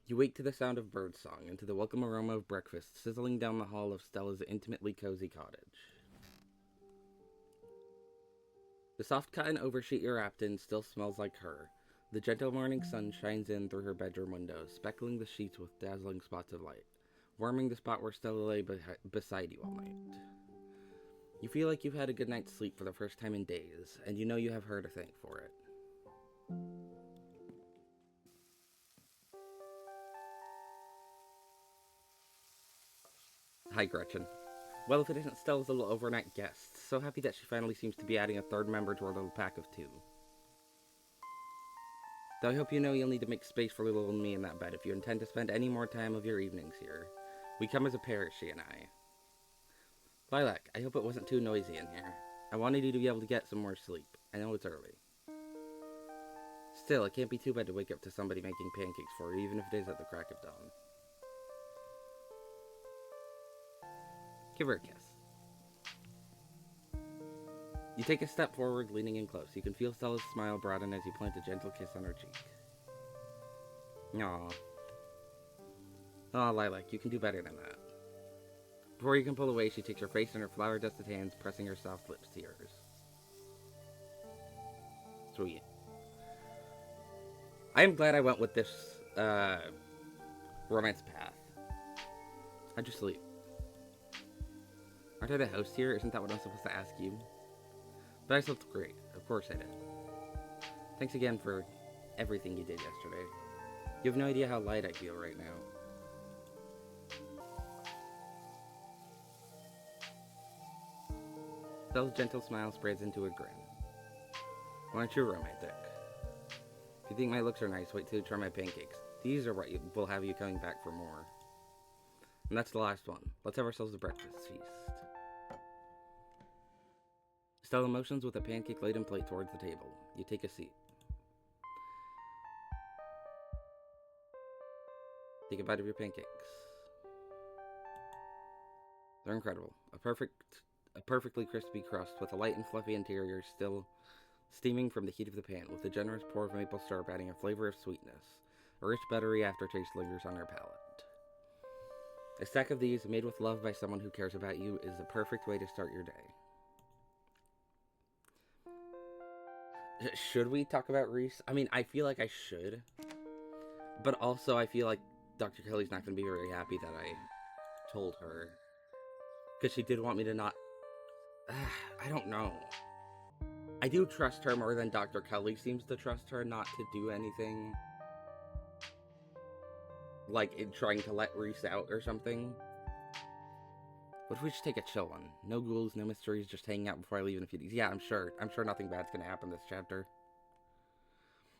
You wake to the sound of birdsong and to the welcome aroma of breakfast sizzling down the hall of Stella's intimately cozy cottage. The soft cotton oversheet you're wrapped in still smells like her. The gentle morning sun shines in through her bedroom windows, speckling the sheets with dazzling spots of light, warming the spot where Stella lay beside you all night. You feel like you've had a good night's sleep for the first time in days, and you know you have her to thank for it. Hi, Gretchen. Well, if it isn't Stella's little overnight guest, so happy that she finally seems to be adding a third member to our little pack of two. Though I hope you know you'll need to make space for little old me in that bed if you intend to spend any more time of your evenings here. We come as a pair, she and I. Lilac, I hope it wasn't too noisy in here. I wanted you to be able to get some more sleep. I know it's early. Still, it can't be too bad to wake up to somebody making pancakes for you, even if it is at the crack of dawn. Give her a kiss. You take a step forward, leaning in close. You can feel Stella's smile broaden as you plant a gentle kiss on her cheek. Aww. Aw, Lilac, you can do better than that. Before you can pull away, she takes her face in her flour-dusted hands, pressing her soft lips to yours. Sweet. I am glad I went with this, romance path. How'd you sleep? Aren't I the host here? Isn't that what I'm supposed to ask you? But I slept great. Of course I did. Thanks again for everything you did yesterday. You have no idea how light I feel right now. Stella's gentle smile spreads into a grin. Why aren't you romantic? If you think my looks are nice, wait till you try my pancakes. These are what will have you coming back for more. And that's the last one. Let's have ourselves a breakfast feast. Stella motions with a pancake-laden plate towards the table. You take a seat. Take a bite of your pancakes. They're incredible. A perfectly crispy crust with a light and fluffy interior still steaming from the heat of the pan, with a generous pour of maple syrup adding a flavor of sweetness. A rich buttery aftertaste lingers on our palate. A stack of these, made with love by someone who cares about you, is the perfect way to start your day. Should we talk about Reese? I mean, I feel like I should. But also, I feel like Dr. Kelly's not going to be very happy that I told her. Because she did want me to not... I don't know. I do trust her more than Dr. Kelly seems to trust her not to do anything. Like, in trying to let Reese out or something. What if we just take a chill one? No ghouls, no mysteries, just hanging out before I leave in a few days. Yeah, I'm sure nothing bad's gonna happen this chapter.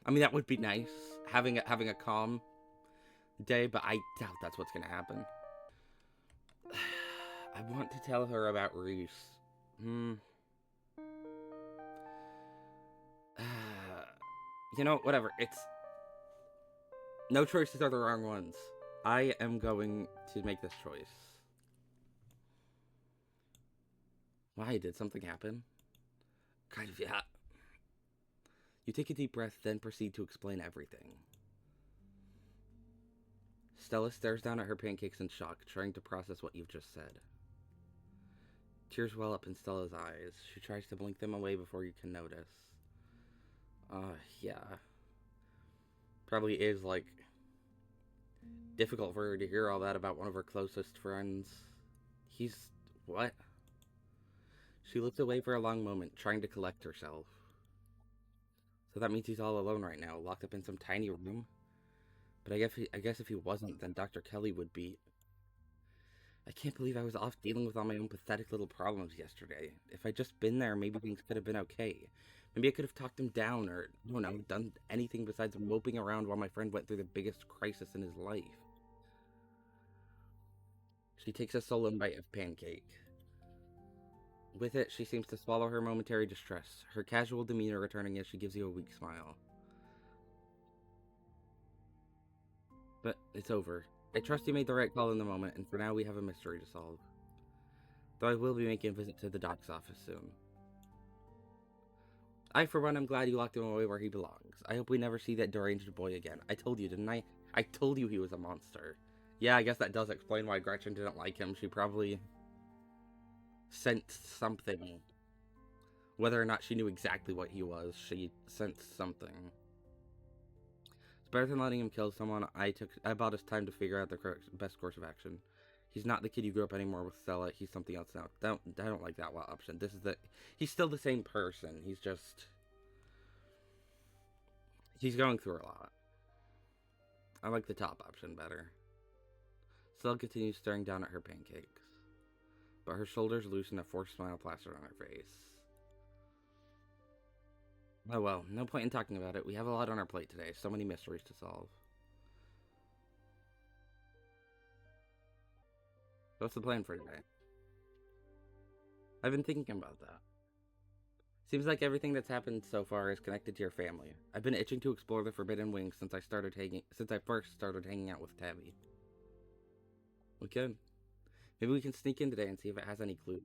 I mean, that would be nice, having a calm day, but I doubt that's what's gonna happen. I want to tell her about Reese. You know, whatever. It's... No choices are the wrong ones. I am going to make this choice. Why? Did something happen? Kind of, yeah. You take a deep breath, then proceed to explain everything. Stella stares down at her pancakes in shock, trying to process what you've just said. Tears well up in Stella's eyes. She tries to blink them away before you can notice. Yeah. Probably is, like, difficult for her to hear all that about one of her closest friends. He's... what? She looked away for a long moment, trying to collect herself. So that means he's all alone right now, locked up in some tiny room? But I guess if he wasn't, then Dr. Kelly would be... I can't believe I was off dealing with all my own pathetic little problems yesterday. If I'd just been there, maybe things could have been okay. Maybe I could have talked him down, or, I don't know, done anything besides moping around while my friend went through the biggest crisis in his life. She takes a sullen bite of pancake. With it, she seems to swallow her momentary distress, her casual demeanor returning as she gives you a weak smile. But it's over. I trust you made the right call in the moment, and for now we have a mystery to solve. Though I will be making a visit to the doc's office soon. I, for one, am glad you locked him away where he belongs. I hope we never see that deranged boy again. I told you, didn't I? I told you he was a monster. Yeah, I guess that does explain why Gretchen didn't like him. She probably sensed something. Whether or not she knew exactly what he was, she sensed something. It's better than letting him kill someone. I bought his time to figure out the best course of action. He's not the kid you grew up anymore with Stella. He's something else now. I don't like that option. He's still the same person. He's going through a lot. I like the top option better. Stella continues staring down at her pancakes, but her shoulders loosen, a forced smile plastered on her face. Oh well, no point in talking about it. We have a lot on our plate today. So many mysteries to solve. What's the plan for today? I've been thinking about that. Seems like everything that's happened so far is connected to your family. I've been itching to explore the Forbidden Wings since I first started hanging out with Tabby. We could. Maybe we can sneak in today and see if it has any clues.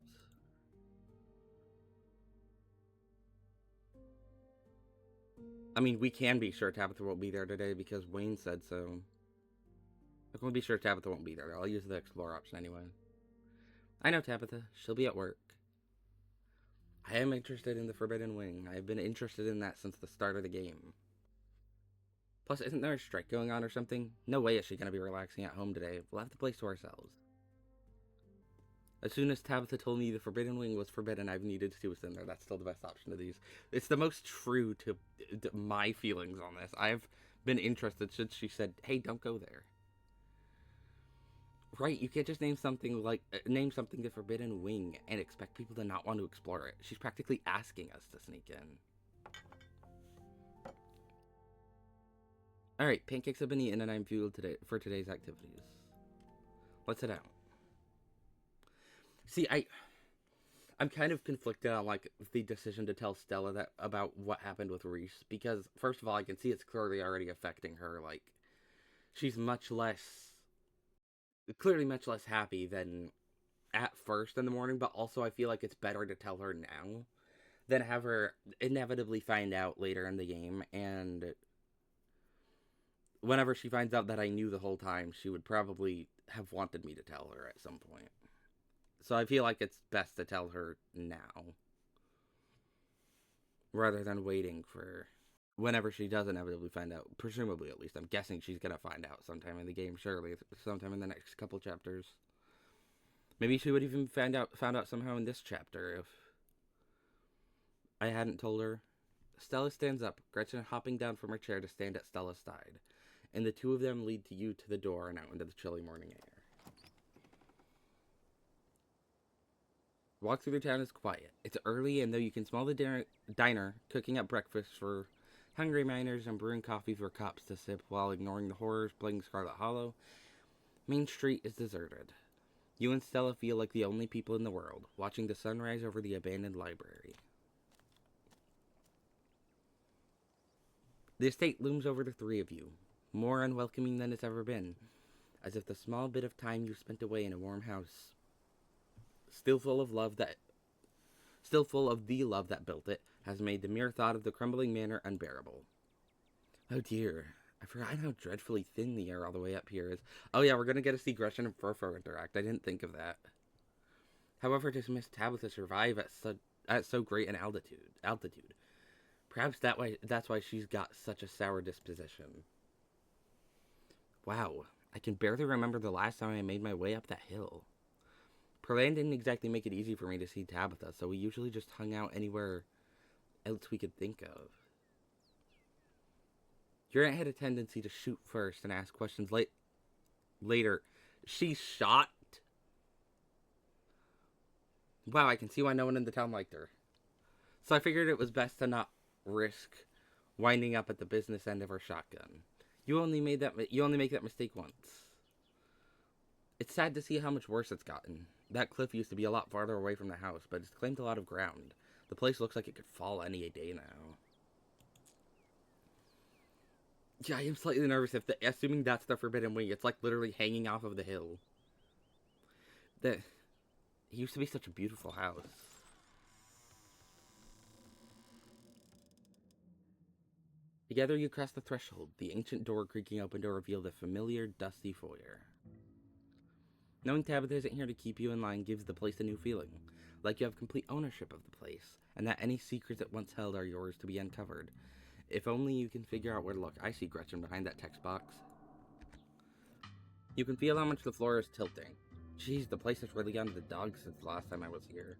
I mean, we can be sure Tabitha won't be there today because Wayne said so. I can be sure Tabitha won't be there. I'll use the explore option anyway. I know Tabitha. She'll be at work. I am interested in the Forbidden Wing. I have been interested in that since the start of the game. Plus, isn't there a strike going on or something? No way is she going to be relaxing at home today. We'll have the place to ourselves. As soon as Tabitha told me the Forbidden Wing was forbidden, I've needed to see what's in there. That's still the best option of these. It's the most true to my feelings on this. I've been interested since she said, hey, don't go there. Right, you can't just name something the Forbidden Wing and expect people to not want to explore it. She's practically asking us to sneak in. Alright, pancakes have been eaten and I'm fueled for today's activities. Let's head out. See, I'm kind of conflicted on the decision to tell Stella about what happened with Reese, because first of all, I can see it's clearly already affecting her. She's clearly much less happy than at first in the morning, but also I feel like it's better to tell her now than have her inevitably find out later in the game, and whenever she finds out that I knew the whole time, she would probably have wanted me to tell her at some point. So I feel like it's best to tell her now, rather than waiting for whenever she does inevitably find out. Presumably, at least. I'm guessing she's gonna find out sometime in the game, surely. Sometime in the next couple chapters. Maybe she would even found out somehow in this chapter if I hadn't told her. Stella stands up, Gretchen hopping down from her chair to stand at Stella's side, and the two of them lead you to the door and out into the chilly morning air. Walk through the town is quiet. It's early, and though you can smell the diner cooking up breakfast for hungry miners and brewing coffee for cops to sip while ignoring the horrors plaguing Scarlet Hollow, Main Street is deserted. You and Stella feel like the only people in the world, watching the sunrise over the abandoned library. The estate looms over the three of you, more unwelcoming than it's ever been, as if the small bit of time you spent away in a warm house, still full of the love that built it, has made the mere thought of the crumbling manor unbearable. Oh dear, I forgot how dreadfully thin the air all the way up here is. Oh yeah, we're gonna get to see Gretchen and Furfur interact. I didn't think of that. However, to Miss Tabitha survive at so great an altitude. Perhaps that's why she's got such a sour disposition. Wow, I can barely remember the last time I made my way up that hill. Perlan didn't exactly make it easy for me to see Tabitha, so we usually just hung out anywhere else we could think of. Your aunt had a tendency to shoot first and ask questions later. She's shot? Wow, I can see why no one in the town liked her. So I figured it was best to not risk winding up at the business end of her shotgun. You only make that mistake once. It's sad to see how much worse it's gotten. That cliff used to be a lot farther away from the house, but it's claimed a lot of ground. The place looks like it could fall any day now. Yeah, I am slightly nervous assuming that's the Forbidden Wing. It's like literally hanging off of the hill. It used to be such a beautiful house. Together you cross the threshold, the ancient door creaking open to reveal the familiar, dusty foyer. Knowing Tabitha isn't here to keep you in line gives the place a new feeling, like you have complete ownership of the place, and that any secrets it once held are yours to be uncovered. If only you can figure out where to look. I see Gretchen behind that text box. You can feel how much the floor is tilting. Jeez, the place has really gone to the dogs since the last time I was here.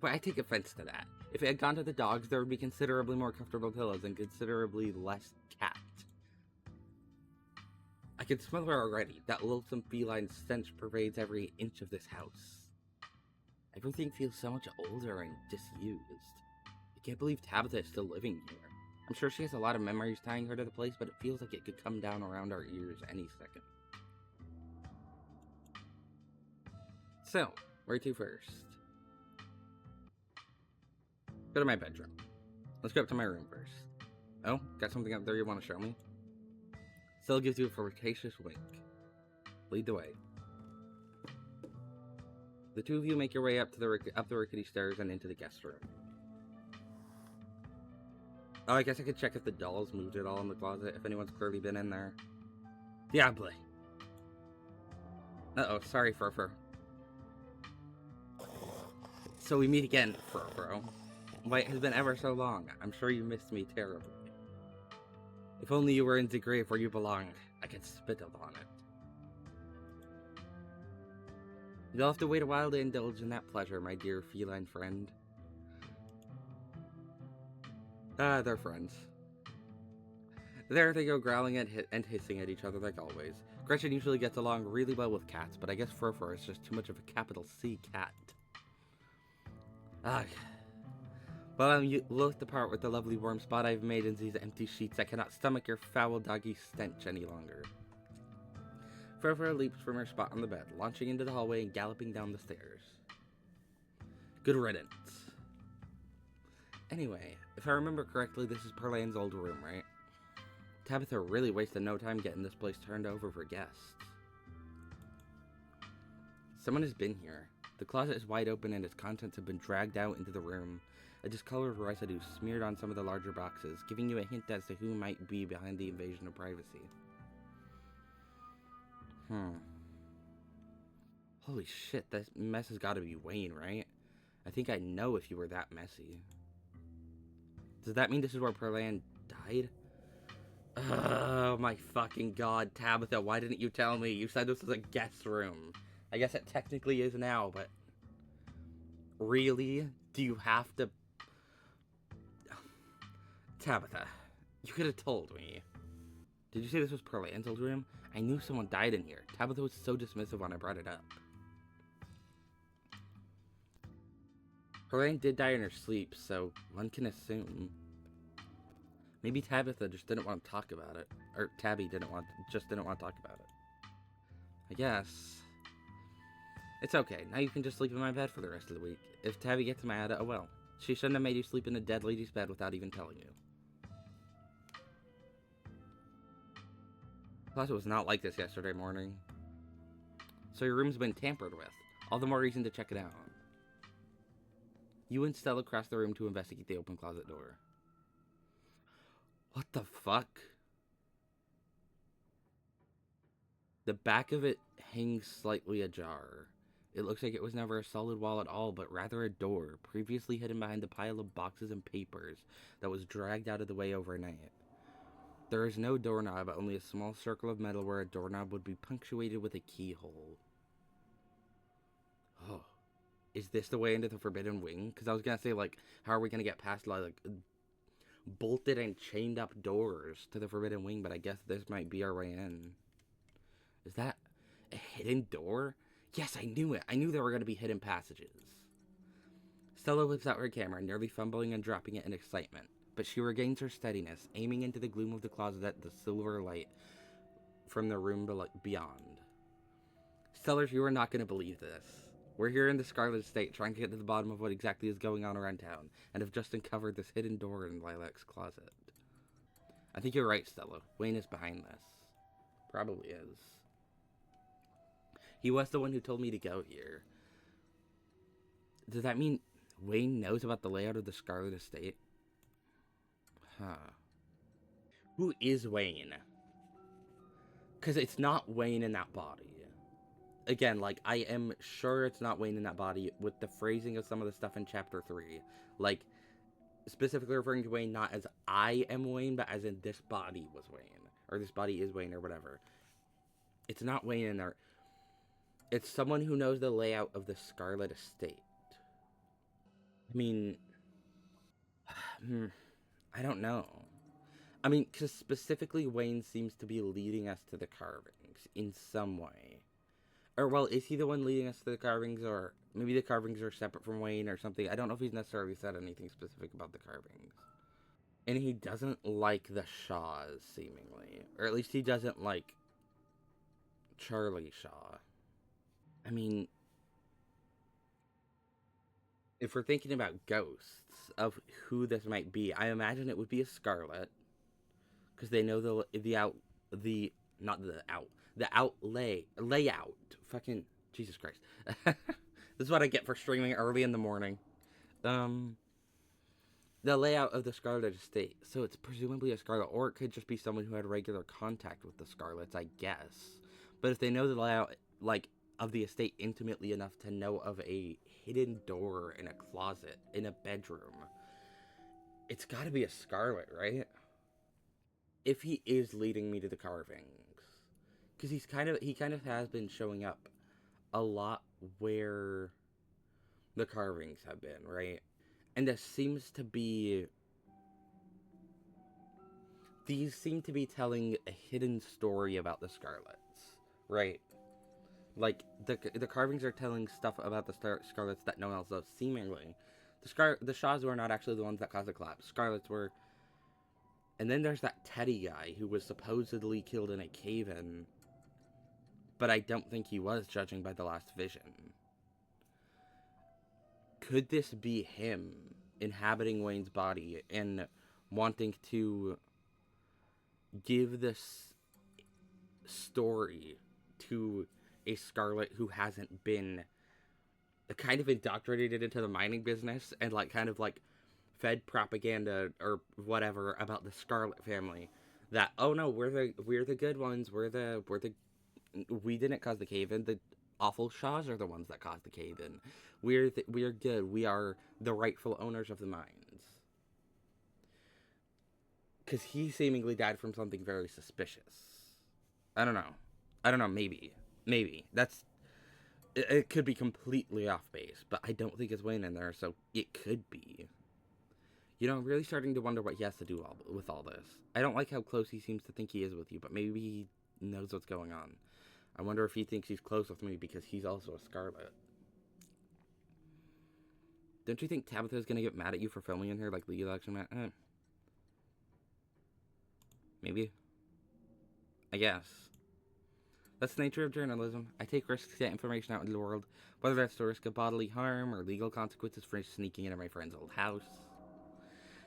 But I take offense to that. If it had gone to the dogs, there would be considerably more comfortable pillows and considerably less cat. I can smell her already. That loathsome feline stench pervades every inch of this house. Everything feels so much older and disused. I can't believe Tabitha is still living here. I'm sure she has a lot of memories tying her to the place, but it feels like it could come down around our ears any second. So, where to first? Go to my bedroom. Let's go up to my room first. Oh, got something up there you want to show me? Stella gives you a flirtatious wink. Lead the way. The two of you make your way up the rickety stairs and into the guest room. Oh, I guess I could check if the dolls moved at all in the closet, if anyone's clearly been in there. Diable. Uh-oh, sorry, Furfur. So we meet again, Furfur. Why, it has been ever so long. I'm sure you missed me terribly. If only you were in the grave where you belonged, I could spit upon it. You'll have to wait a while to indulge in that pleasure, my dear feline friend. Ah, they're friends. There they go, growling and hissing at each other like always. Gretchen usually gets along really well with cats, but I guess Furfur is just too much of a capital C cat. Ah. Well, I'm loath to part with the lovely warm spot I've made in these empty sheets. I cannot stomach your foul doggy stench any longer. Furfur leaps from her spot on the bed, launching into the hallway and galloping down the stairs. Good riddance. Anyway, if I remember correctly, this is Perlane's old room, right? Tabitha really wasted no time getting this place turned over for guests. Someone has been here. The closet is wide open and its contents have been dragged out into the room. A discolored residue smeared on some of the larger boxes, giving you a hint as to who might be behind the invasion of privacy. Holy shit, this mess has got to be Wayne, right? I think I know if you were that messy. Does that mean this is where Perlane died? Oh my fucking god, Tabitha, why didn't you tell me? You said this was a guest room. I guess it technically is now, but... Really? Do you have to... Tabitha, you could have told me. Did you say this was Perlane's old room? I knew someone died in here. Tabitha was so dismissive when I brought it up. Perlane did die in her sleep, so one can assume. Maybe Tabitha just didn't want to talk about it. Or Tabby just didn't want to talk about it. I guess. It's okay. Now you can just sleep in my bed for the rest of the week. If Tabby gets mad, oh well. She shouldn't have made you sleep in a dead lady's bed without even telling you. Plus, it was not like this yesterday morning. So your room's been tampered with. All the more reason to check it out. You and Stella cross the room to investigate the open closet door. What the fuck? The back of it hangs slightly ajar. It looks like it was never a solid wall at all, but rather a door, previously hidden behind a pile of boxes and papers that was dragged out of the way overnight. There is no doorknob, but only a small circle of metal where a doorknob would be punctuated with a keyhole. Oh. Is this the way into the Forbidden Wing? Because I was going to say, like, how are we going to get past, like, bolted and chained up doors to the Forbidden Wing, but I guess this might be our way in. Is that a hidden door? Yes, I knew it. I knew there were going to be hidden passages. Stella whips out her camera, nearly fumbling and dropping it in excitement, but she regains her steadiness, aiming into the gloom of the closet at the silver light from the room beyond. Stellars, you are not going to believe this. We're here in the Scarlet Estate trying to get to the bottom of what exactly is going on around town, and have just uncovered this hidden door in Lilac's closet. I think you're right, Stella. Wayne is behind this. Probably is. He was the one who told me to go here. Does that mean Wayne knows about the layout of the Scarlet Estate? Huh. Who is Wayne? Because it's not Wayne in that body. Again, like, I am sure it's not Wayne in that body with the phrasing of some of the stuff in Chapter 3. Like, specifically referring to Wayne not as I am Wayne, but as in this body was Wayne. Or this body is Wayne, or whatever. It's not Wayne in there. It's someone who knows the layout of the Scarlet estate. I mean, I don't know. I mean, because specifically Wayne seems to be leading us to the carvings in some way. Or, well, is he the one leading us to the carvings, or maybe the carvings are separate from Wayne or something? I don't know if he's necessarily said anything specific about the carvings. And he doesn't like the Shaws, seemingly. Or at least he doesn't like Charlie Shaw. I mean, if we're thinking about ghosts of who this might be, I imagine it would be a Scarlet. Because they know the layout. Fucking Jesus Christ. This is what I get for streaming early in the morning. The layout of the Scarlet estate. So it's presumably a Scarlet, or it could just be someone who had regular contact with the Scarlets, I guess. But if they know the layout, like, of the estate intimately enough to know of a hidden door in a closet in a bedroom, it's got to be a Scarlet, right? If he is leading me to the carvings, because he kind of has been showing up a lot where the carvings have been, right? And this seems to be these seem to be telling a hidden story about the Scarlets, right? Like the carvings are telling stuff about the Scarlets that no one else knows. Seemingly, the Shaws were not actually the ones that caused the collapse. Scarlets were. And then there's that Teddy guy who was supposedly killed in a cave-in, but I don't think he was, judging by the last vision. Could this be him inhabiting Wayne's body and wanting to give this story to a Scarlet who hasn't been kind of indoctrinated into the mining business and like kind of like fed propaganda or whatever about the Scarlet family, that oh no, we're the good ones, we didn't cause the cave-in, the awful Shaws are the ones that caused the cave-in, we're good, we are the rightful owners of the mines. Because he seemingly died from something very suspicious. I don't know, maybe that's it could be completely off base, but I don't think it's Wayne in there, so it could be. You know, I'm really starting to wonder what he has to do with all this. I don't like how close he seems to think he is with you, but maybe he knows what's going on. I wonder if he thinks he's close with me because he's also a Scarlet. Don't you think Tabitha's gonna get mad at you for filming in here like the election mat? Maybe. I guess. That's the nature of journalism. I take risks to get information out into the world, whether that's the risk of bodily harm or legal consequences for sneaking into my friend's old house.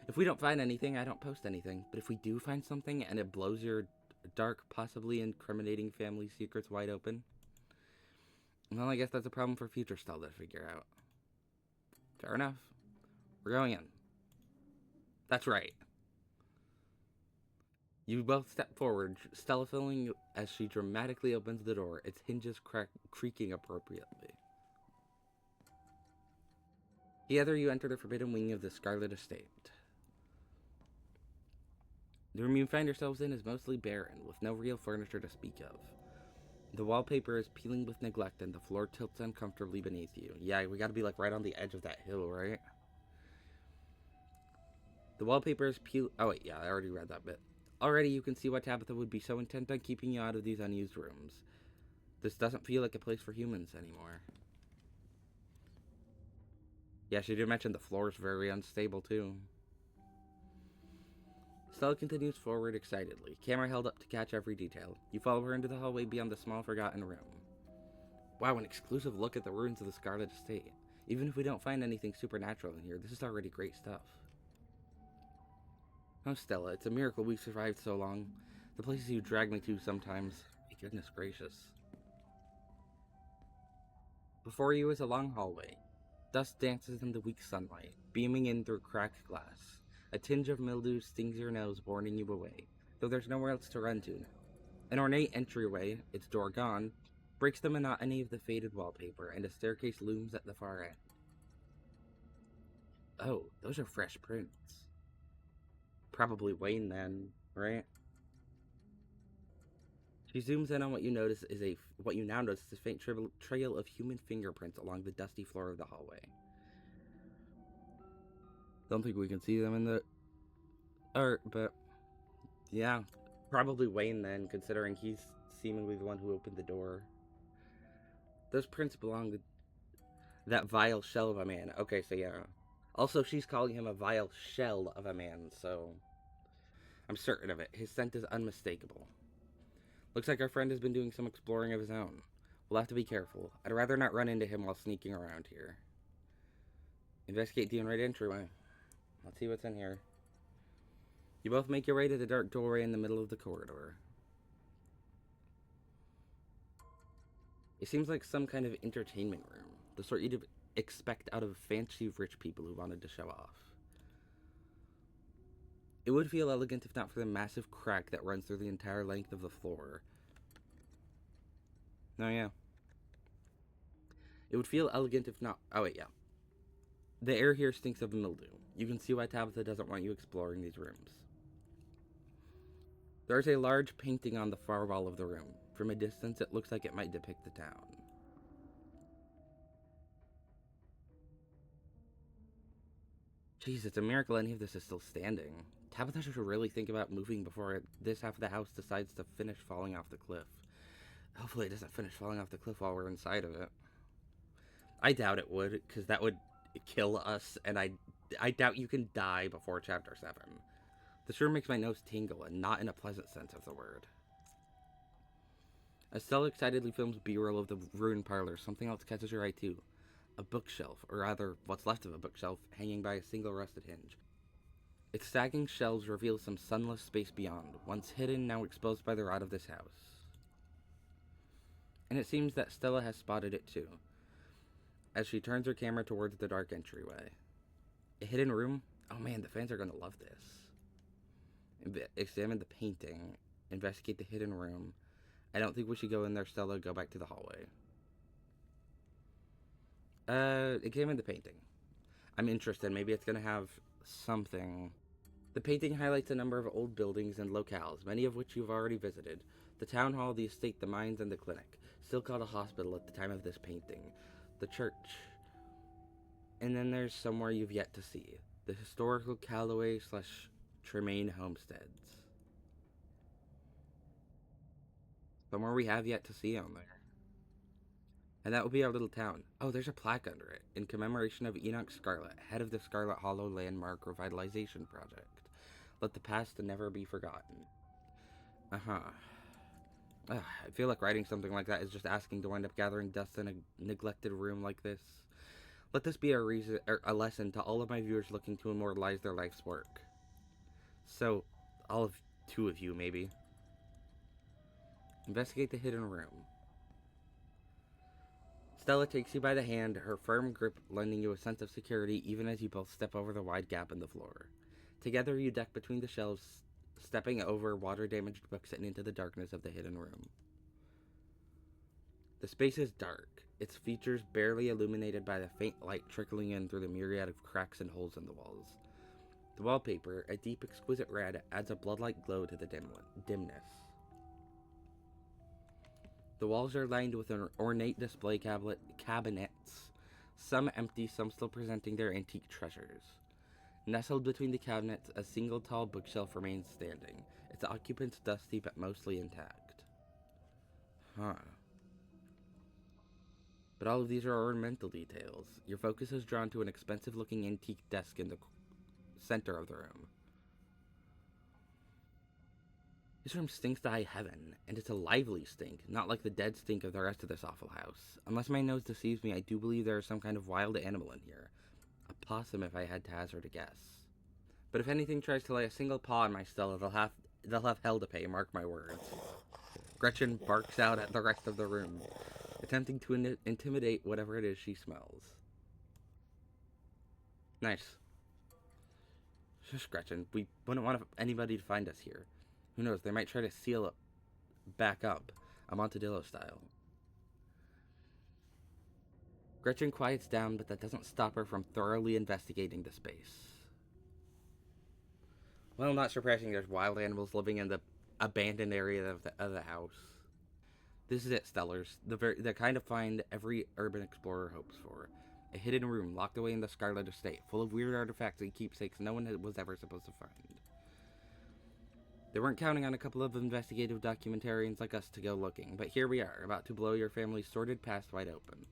If we don't find anything, I don't post anything. But if we do find something and it blows your dark, possibly incriminating family secrets wide open, well, I guess that's a problem for future Stella to figure out. Fair enough. We're going in. That's right. You both step forward, Stella filming as she dramatically opens the door, its hinges creaking appropriately. Together you enter the forbidden wing of the Scarlet estate. The room you find yourselves in is mostly barren, with no real furniture to speak of. The wallpaper is peeling with neglect, and the floor tilts uncomfortably beneath you. Yeah, we gotta be like right on the edge of that hill, right? The wallpaper is oh wait, yeah, I already read that bit. Already you can see why Tabitha would be so intent on keeping you out of these unused rooms. This doesn't feel like a place for humans anymore. Yeah, she did mention the floor is very unstable too. Stella continues forward excitedly, camera held up to catch every detail. You follow her into the hallway beyond the small forgotten room. Wow, an exclusive look at the ruins of the Scarlet estate. Even if we don't find anything supernatural in here, this is already great stuff. Oh, Stella, it's a miracle we've survived so long. The places you drag me to sometimes. Goodness gracious. Before you is a long hallway. Dust dances in the weak sunlight, beaming in through cracked glass. A tinge of mildew stings your nose, warning you away. though there's nowhere else to run to. An ornate entryway, its door gone, breaks the monotony of the faded wallpaper, and a staircase looms at the far end. Oh, those are fresh prints. Probably Wayne then, right? She zooms in on what you now notice is a faint trail of human fingerprints along the dusty floor of the hallway. Don't think we can see them in the art, but yeah, probably Wayne then, considering he's seemingly the one who opened the door. Those prints belong to that vile shell of a man. Okay, so yeah. Also, she's calling him a vile shell of a man, so I'm certain of it. His scent is unmistakable. Looks like our friend has been doing some exploring of his own. We'll have to be careful. I'd rather not run into him while sneaking around here. Investigate the unrated entryway. Let's see what's in here. You both make your way to the dark doorway in the middle of the corridor. It seems like some kind of entertainment room, the sort you'd expect out of fancy rich people who wanted to show off. It would feel elegant if not for the massive crack that runs through the entire length of the floor. Oh, yeah. It would feel elegant if not... Oh, wait, yeah. The air here stinks of mildew. You can see why Tabitha doesn't want you exploring these rooms. There's a large painting on the far wall of the room. From a distance, it looks like it might depict the town. Jeez, it's a miracle any of this is still standing. Tabitha should really think about moving before this half of the house decides to finish falling off the cliff. Hopefully it doesn't finish falling off the cliff while we're inside of it. I doubt it would, because that would kill us, and I doubt you can die before Chapter 7. This room makes my nose tingle, and not in a pleasant sense of the word. Estelle excitedly films B-roll of the ruined parlor. Something else catches your eye too. A bookshelf, or rather, what's left of a bookshelf, hanging by a single rusted hinge. Its sagging shelves reveal some sunless space beyond, once hidden, now exposed by the rot of this house. And it seems that Stella has spotted it too, as she turns her camera towards the dark entryway. A hidden room? Oh man, the fans are going to love this. Examine the painting. Investigate the hidden room. I don't think we should go in there, Stella. Go back to the hallway. Examine the painting. I'm interested. Maybe it's going to have something. The painting highlights a number of old buildings and locales, many of which you've already visited. The town hall, the estate, the mines, and the clinic. Still called a hospital at the time of this painting. The church. And then there's somewhere you've yet to see. The historical Callaway/Tremaine homesteads. Somewhere we have yet to see on there. And that will be our little town. Oh, there's a plaque under it, in commemoration of Enoch Scarlet, head of the Scarlet Hollow Landmark Revitalization Project. Let the past never be forgotten. I feel like writing something like that is just asking to wind up gathering dust in a neglected room like this. Let this be a lesson to all of my viewers looking to immortalize their life's work. So, two of you, maybe. Investigate the hidden room. Stella takes you by the hand, her firm grip lending you a sense of security even as you both step over the wide gap in the floor. Together you duck between the shelves, stepping over water-damaged books and into the darkness of the hidden room. The space is dark, its features barely illuminated by the faint light trickling in through the myriad of cracks and holes in the walls. The wallpaper, a deep, exquisite red, adds a blood-like glow to the dimness. The walls are lined with an ornate display cabinets, some empty, some still presenting their antique treasures. Nestled between the cabinets, a single tall bookshelf remains standing, its occupants dusty but mostly intact. But all of these are ornamental details. Your focus is drawn to an expensive-looking antique desk in the center of the room. This room stinks to high heaven, and it's a lively stink, not like the dead stink of the rest of this awful house. Unless my nose deceives me, I do believe there is some kind of wild animal in here. A possum, if I had to hazard a guess. But if anything tries to lay a single paw on my Stella, they'll have hell to pay, mark my words. Gretchen barks out at the rest of the room, attempting to intimidate whatever it is she smells. Nice. Shush, Gretchen. We wouldn't want anybody to find us here. Who knows? They might try to seal it back up, Amontadillo style. Gretchen quiets down, but that doesn't stop her from thoroughly investigating the space. Well, not surprising there's wild animals living in the abandoned area of the house. This is it, Stellars. The kind of find every urban explorer hopes for. A hidden room locked away in the Scarlet estate, full of weird artifacts and keepsakes no one was ever supposed to find. They weren't counting on a couple of investigative documentarians like us to go looking, but here we are, about to blow your family's sordid past wide open.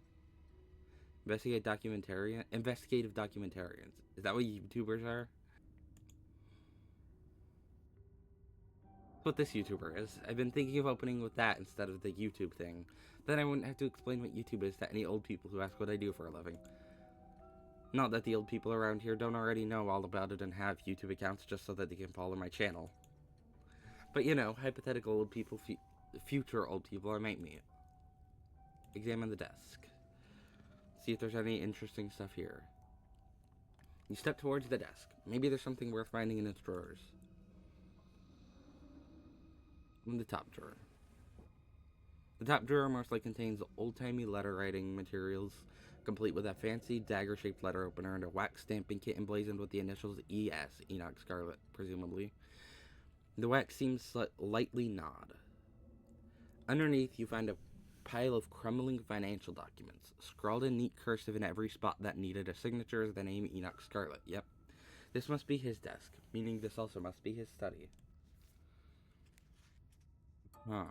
Investigative documentarians. Is that what YouTubers are? That's what this YouTuber is. I've been thinking of opening with that instead of the YouTube thing. Then I wouldn't have to explain what YouTube is to any old people who ask what I do for a living. Not that the old people around here don't already know all about it and have YouTube accounts just so that they can follow my channel. But you know, hypothetical old people, future old people I might meet. Examine the desk. See if there's any interesting stuff here. You step towards the desk. Maybe there's something worth finding in its drawers. In the top drawer. The top drawer mostly contains old-timey letter writing materials, complete with a fancy dagger-shaped letter opener and a wax stamping kit emblazoned with the initials ES, Enoch Scarlet, presumably. The wax seems lightly gnawed. Underneath, you find a pile of crumbling financial documents, scrawled in neat cursive in every spot that needed a signature as the name Enoch Scarlet. Yep. This must be his desk, meaning this also must be his study. Huh.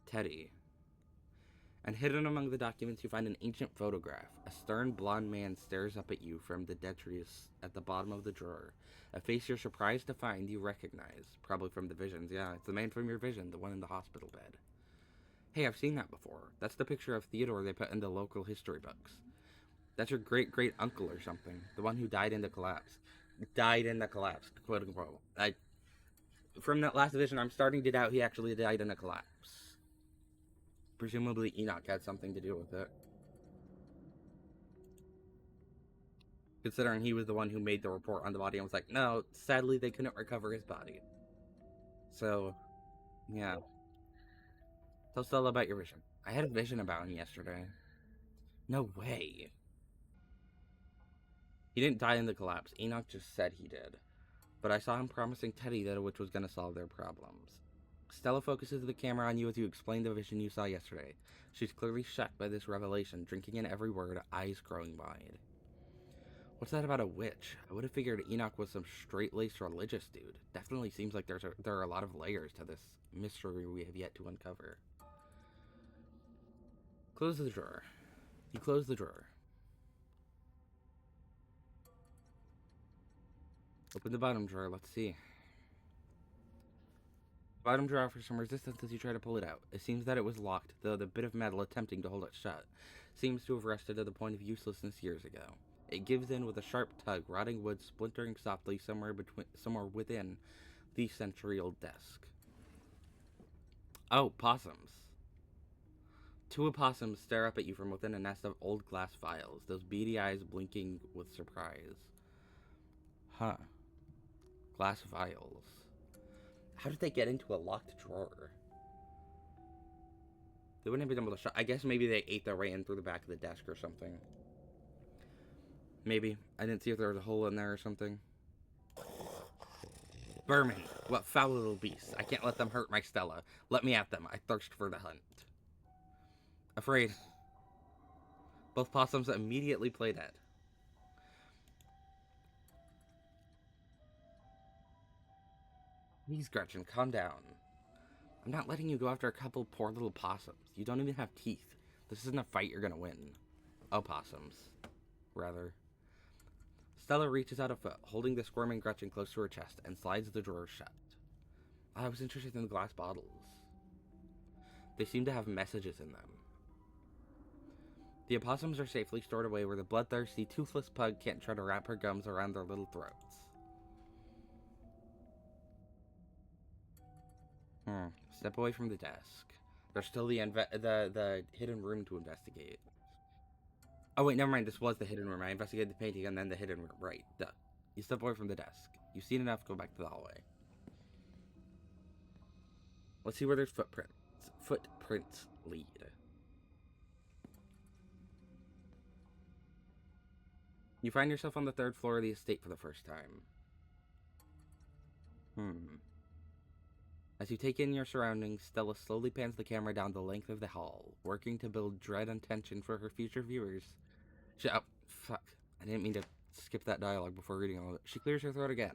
Teddy. And hidden among the documents, you find an ancient photograph. A stern, blond man stares up at you from the detritus at the bottom of the drawer. A face you're surprised to find you recognize. Probably from the visions. Yeah, it's the man from your vision, the one in the hospital bed. Hey, I've seen that before. That's the picture of Theodore they put in the local history books. That's your great-great-uncle or something. The one who died in the collapse. Died in the collapse, quote-unquote. From that last vision, I'm starting to doubt he actually died in a collapse. Presumably Enoch had something to do with it. Considering he was the one who made the report on the body and was like, no, sadly they couldn't recover his body. So, yeah. Tell Stella about your vision. I had a vision about him yesterday. No way. He didn't die in the collapse. Enoch just said he did. But I saw him promising Teddy that which was going to solve their problems. Stella focuses the camera on you as you explain the vision you saw yesterday. She's clearly shocked by this revelation, drinking in every word, eyes growing wide. What's that about a witch? I would have figured Enoch was some straight-laced religious dude. Definitely seems like there are a lot of layers to this mystery we have yet to uncover. Close the drawer. You close the drawer. Open the bottom drawer, let's see. Bottom drawer offers some resistance as you try to pull it out. It seems that it was locked, though the bit of metal attempting to hold it shut seems to have rusted to the point of uselessness years ago. It gives in with a sharp tug, rotting wood splintering softly somewhere within the century-old desk. Oh, possums. Two opossums stare up at you from within a nest of old glass vials, those beady eyes blinking with surprise. Huh. Glass vials. How did they get into a locked drawer? They wouldn't have been able to shut. I guess maybe they ate their way in through the back of the desk or something. Maybe. I didn't see if there was a hole in there or something. Vermin. What foul little beasts. I can't let them hurt my Stella. Let me at them. I thirst for the hunt. Afraid. Both possums immediately play dead. Please, Gretchen, calm down. I'm not letting you go after a couple poor little possums. You don't even have teeth. This isn't a fight you're gonna win. Opossums. Rather. Stella reaches out a foot, holding the squirming Gretchen close to her chest, and slides the drawer shut. I was interested in the glass bottles. They seem to have messages in them. The opossums are safely stored away where the bloodthirsty, toothless pug can't try to wrap her gums around their little throats. Step away from the desk. There's still the hidden room to investigate. Oh wait, never mind. This was the hidden room. I investigated the painting and then the hidden room. Right. Duh. You step away from the desk. You've seen enough. Go back to the hallway. Let's see where there's footprints. Footprints lead. You find yourself on the 3rd floor of the estate for the first time. As you take in your surroundings, Stella slowly pans the camera down the length of the hall, working to build dread and tension for her future viewers. Fuck. I didn't mean to skip that dialogue before reading all of it. She clears her throat again,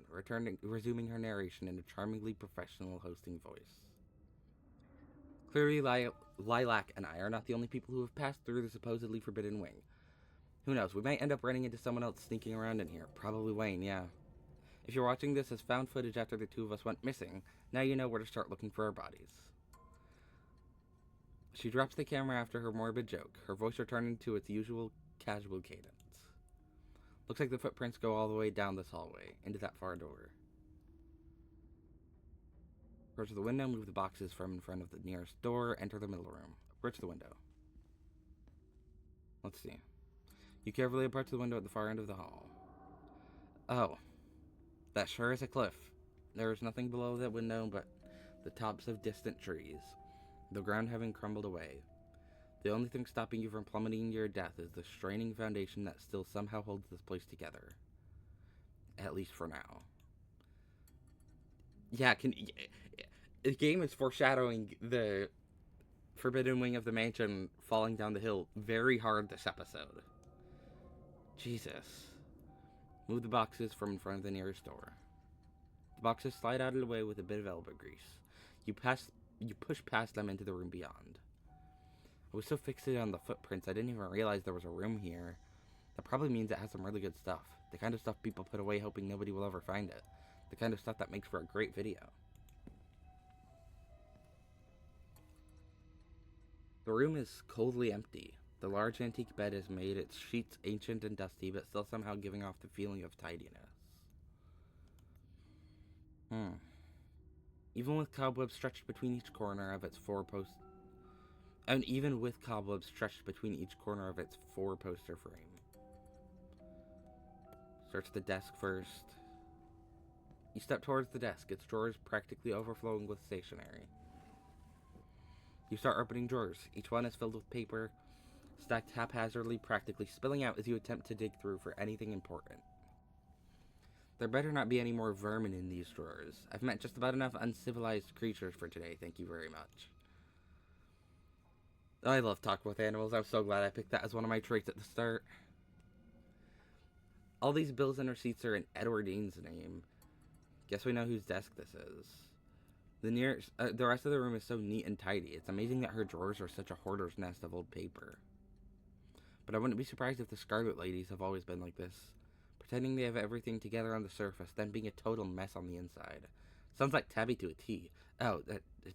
resuming her narration in a charmingly professional hosting voice. Clearly, Lilac and I are not the only people who have passed through the supposedly forbidden wing. Who knows, we might end up running into someone else sneaking around in here. Probably Wayne, yeah. If you're watching this as found footage after the two of us went missing, now you know where to start looking for our bodies. She drops the camera after her morbid joke, her voice returning to its usual casual cadence. Looks like the footprints go all the way down this hallway, into that far door. Approach the window, move the boxes from in front of the nearest door, enter the middle room. Approach the window. Let's see. You carefully approach the window at the far end of the hall. Oh. That sure is a cliff. There is nothing below that window but the tops of distant trees, the ground having crumbled away. The only thing stopping you from plummeting to your death is the straining foundation that still somehow holds this place together. At least for now. Yeah, the game is foreshadowing the forbidden wing of the mansion falling down the hill very hard this episode. Jesus. Move the boxes from in front of the nearest door. The boxes slide out of the way with a bit of elbow grease. You push past them into the room beyond. I was so fixated on the footprints, I didn't even realize there was a room here. That probably means it has some really good stuff. The kind of stuff people put away hoping nobody will ever find it. The kind of stuff that makes for a great video. The room is coldly empty. The large antique bed has made its sheets ancient and dusty, but still somehow giving off the feeling of tidiness. Even with cobwebs stretched between each corner of its four-poster frame. Search the desk first. You step towards the desk, its drawers practically overflowing with stationery. You start opening drawers. Each one is filled with paper, stacked haphazardly, practically spilling out as you attempt to dig through for anything important. There better not be any more vermin in these drawers. I've met just about enough uncivilized creatures for today, thank you very much. I love talking with animals. I'm so glad I picked that as one of my traits at the start. All these bills and receipts are in Edwardines' name. Guess we know whose desk this is. The rest of the room is so neat and tidy. It's amazing that her drawers are such a hoarder's nest of old paper. But I wouldn't be surprised if the Scarlet ladies have always been like this. Pretending they have everything together on the surface, then being a total mess on the inside. Sounds like Tabby to a T. Oh,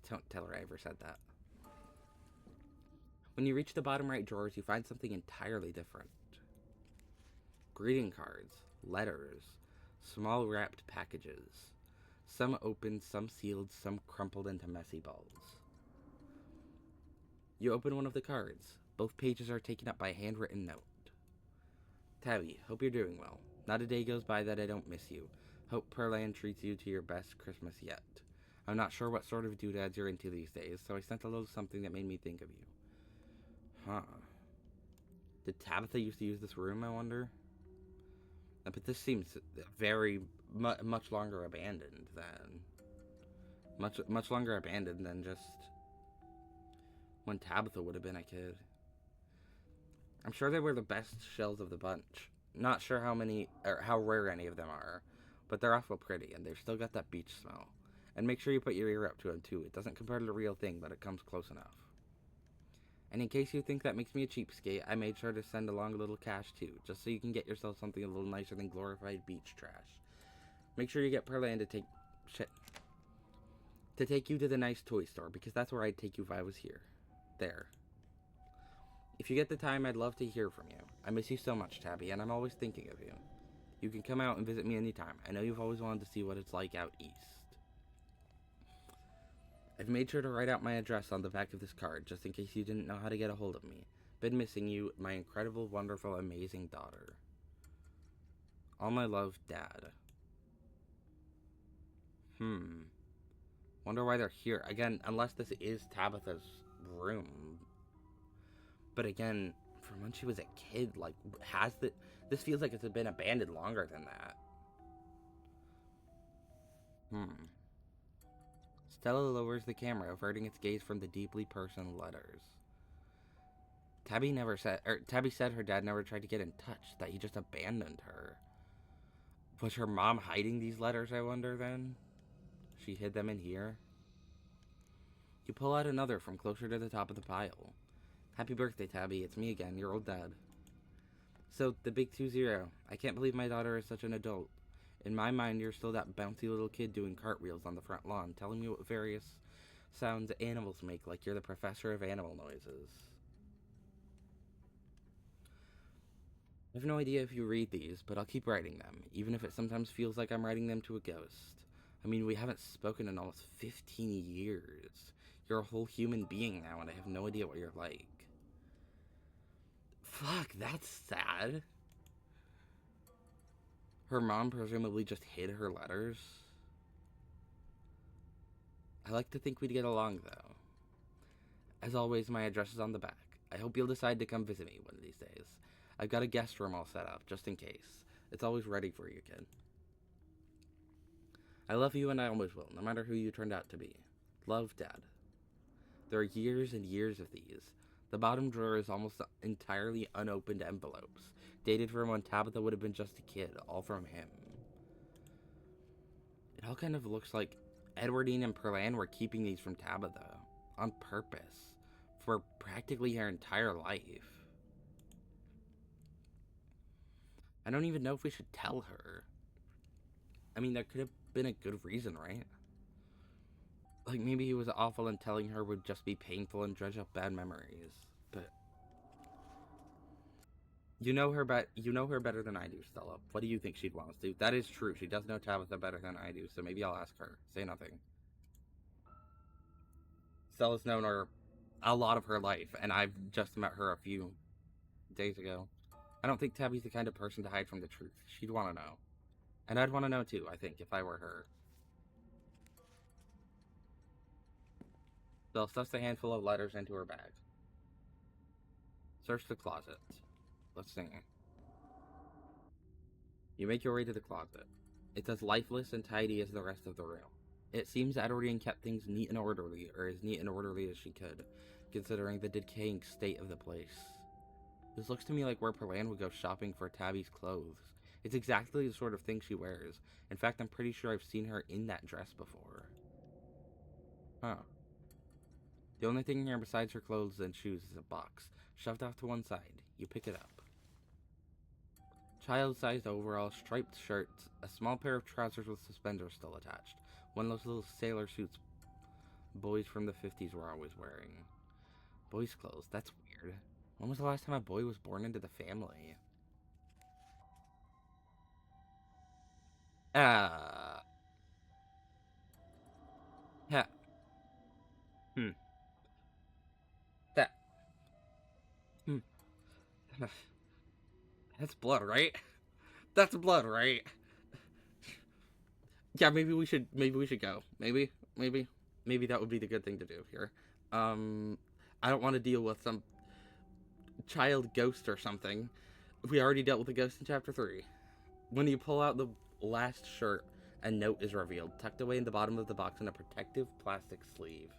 don't tell her I ever said that. When you reach the bottom right drawers, you find something entirely different. Greeting cards, letters, small wrapped packages. Some open, some sealed, some crumpled into messy balls. You open one of the cards. Both pages are taken up by a handwritten note. Tabby, hope you're doing well. Not a day goes by that I don't miss you. Hope Pearland treats you to your best Christmas yet. I'm not sure what sort of doodads you're into these days, so I sent a little something that made me think of you. Huh. Did Tabitha used to use this room, I wonder? But this seems very much longer abandoned than... Much longer abandoned than just when Tabitha would have been a kid. I'm sure they were the best shells of the bunch. Not sure how many, or how rare any of them are, but they're awful pretty, and they've still got that beach smell. And make sure you put your ear up to them, too. It doesn't compare to the real thing, but it comes close enough. And in case you think that makes me a cheapskate, I made sure to send along a little cash, too, just so you can get yourself something a little nicer than glorified beach trash. Make sure you get Pearland to take you to the nice toy store, because that's where I'd take you if I was here. There. If you get the time, I'd love to hear from you. I miss you so much, Tabby, and I'm always thinking of you. You can come out and visit me anytime. I know you've always wanted to see what it's like out east. I've made sure to write out my address on the back of this card, just in case you didn't know how to get a hold of me. Been missing you, my incredible, wonderful, amazing daughter. All my love, Dad. Wonder why they're here. Again, unless this is Tabitha's room. But again, from when she was a kid, like, this feels like it's been abandoned longer than that. Stella lowers the camera, averting its gaze from the deeply personal letters. Tabby said her dad never tried to get in touch, that he just abandoned her. Was her mom hiding these letters, I wonder, then? She hid them in here? You pull out another from closer to the top of the pile. Happy birthday, Tabby. It's me again, your old dad. So, the big 2-0. I can't believe my daughter is such an adult. In my mind, you're still that bouncy little kid doing cartwheels on the front lawn, telling me what various sounds animals make, like you're the professor of animal noises. I have no idea if you read these, but I'll keep writing them, even if it sometimes feels like I'm writing them to a ghost. I mean, we haven't spoken in almost 15 years. You're a whole human being now, and I have no idea what you're like. Fuck, that's sad. Her mom presumably just hid her letters. I like to think we'd get along, though. As always, my address is on the back. I hope you'll decide to come visit me one of these days. I've got a guest room all set up, just in case. It's always ready for you, kid. I love you and I always will, no matter who you turned out to be. Love, Dad. There are years and years of these. The bottom drawer is almost entirely unopened envelopes, dated from when Tabitha would have been just a kid, all from him. It all kind of looks like Edwardine and Perlan were keeping these from Tabitha, on purpose, for practically her entire life. I don't even know if we should tell her. I mean, there could have been a good reason, right? Like, maybe he was awful and telling her would just be painful and dredge up bad memories. But you know her better than I do, Stella. What do you think she'd want us to do? That is true. She does know Tabitha better than I do, so maybe I'll ask her. Say nothing. Stella's known her a lot of her life, and I've just met her a few days ago. I don't think Tabby's the kind of person to hide from the truth. She'd want to know. And I'd want to know too, I think, if I were her. Stella stuffs a handful of letters into her bag. Search the closet. Let's see. You make your way to the closet. It's as lifeless and tidy as the rest of the room. It seems Edwardine kept things neat and orderly, or as neat and orderly as she could, considering the decaying state of the place. This looks to me like where Perlan would go shopping for Tabby's clothes. It's exactly the sort of thing she wears. In fact, I'm pretty sure I've seen her in that dress before. Huh. The only thing here besides her clothes and shoes is a box, shoved off to one side. You pick it up. Child-sized overalls, striped shirts, a small pair of trousers with suspenders still attached. One of those little sailor suits boys from the 50s were always wearing. Boys' clothes, that's weird. When was the last time a boy was born into the family? Uh... Yeah. Hmm. That... Hmm. That's blood, right? That's blood, right? Yeah, maybe we should go. Maybe that would be the good thing to do here. I don't want to deal with some child ghost or something. We already dealt with the ghost in chapter 3. When you pull out the last shirt, a note is revealed, tucked away in the bottom of the box in a protective plastic sleeve.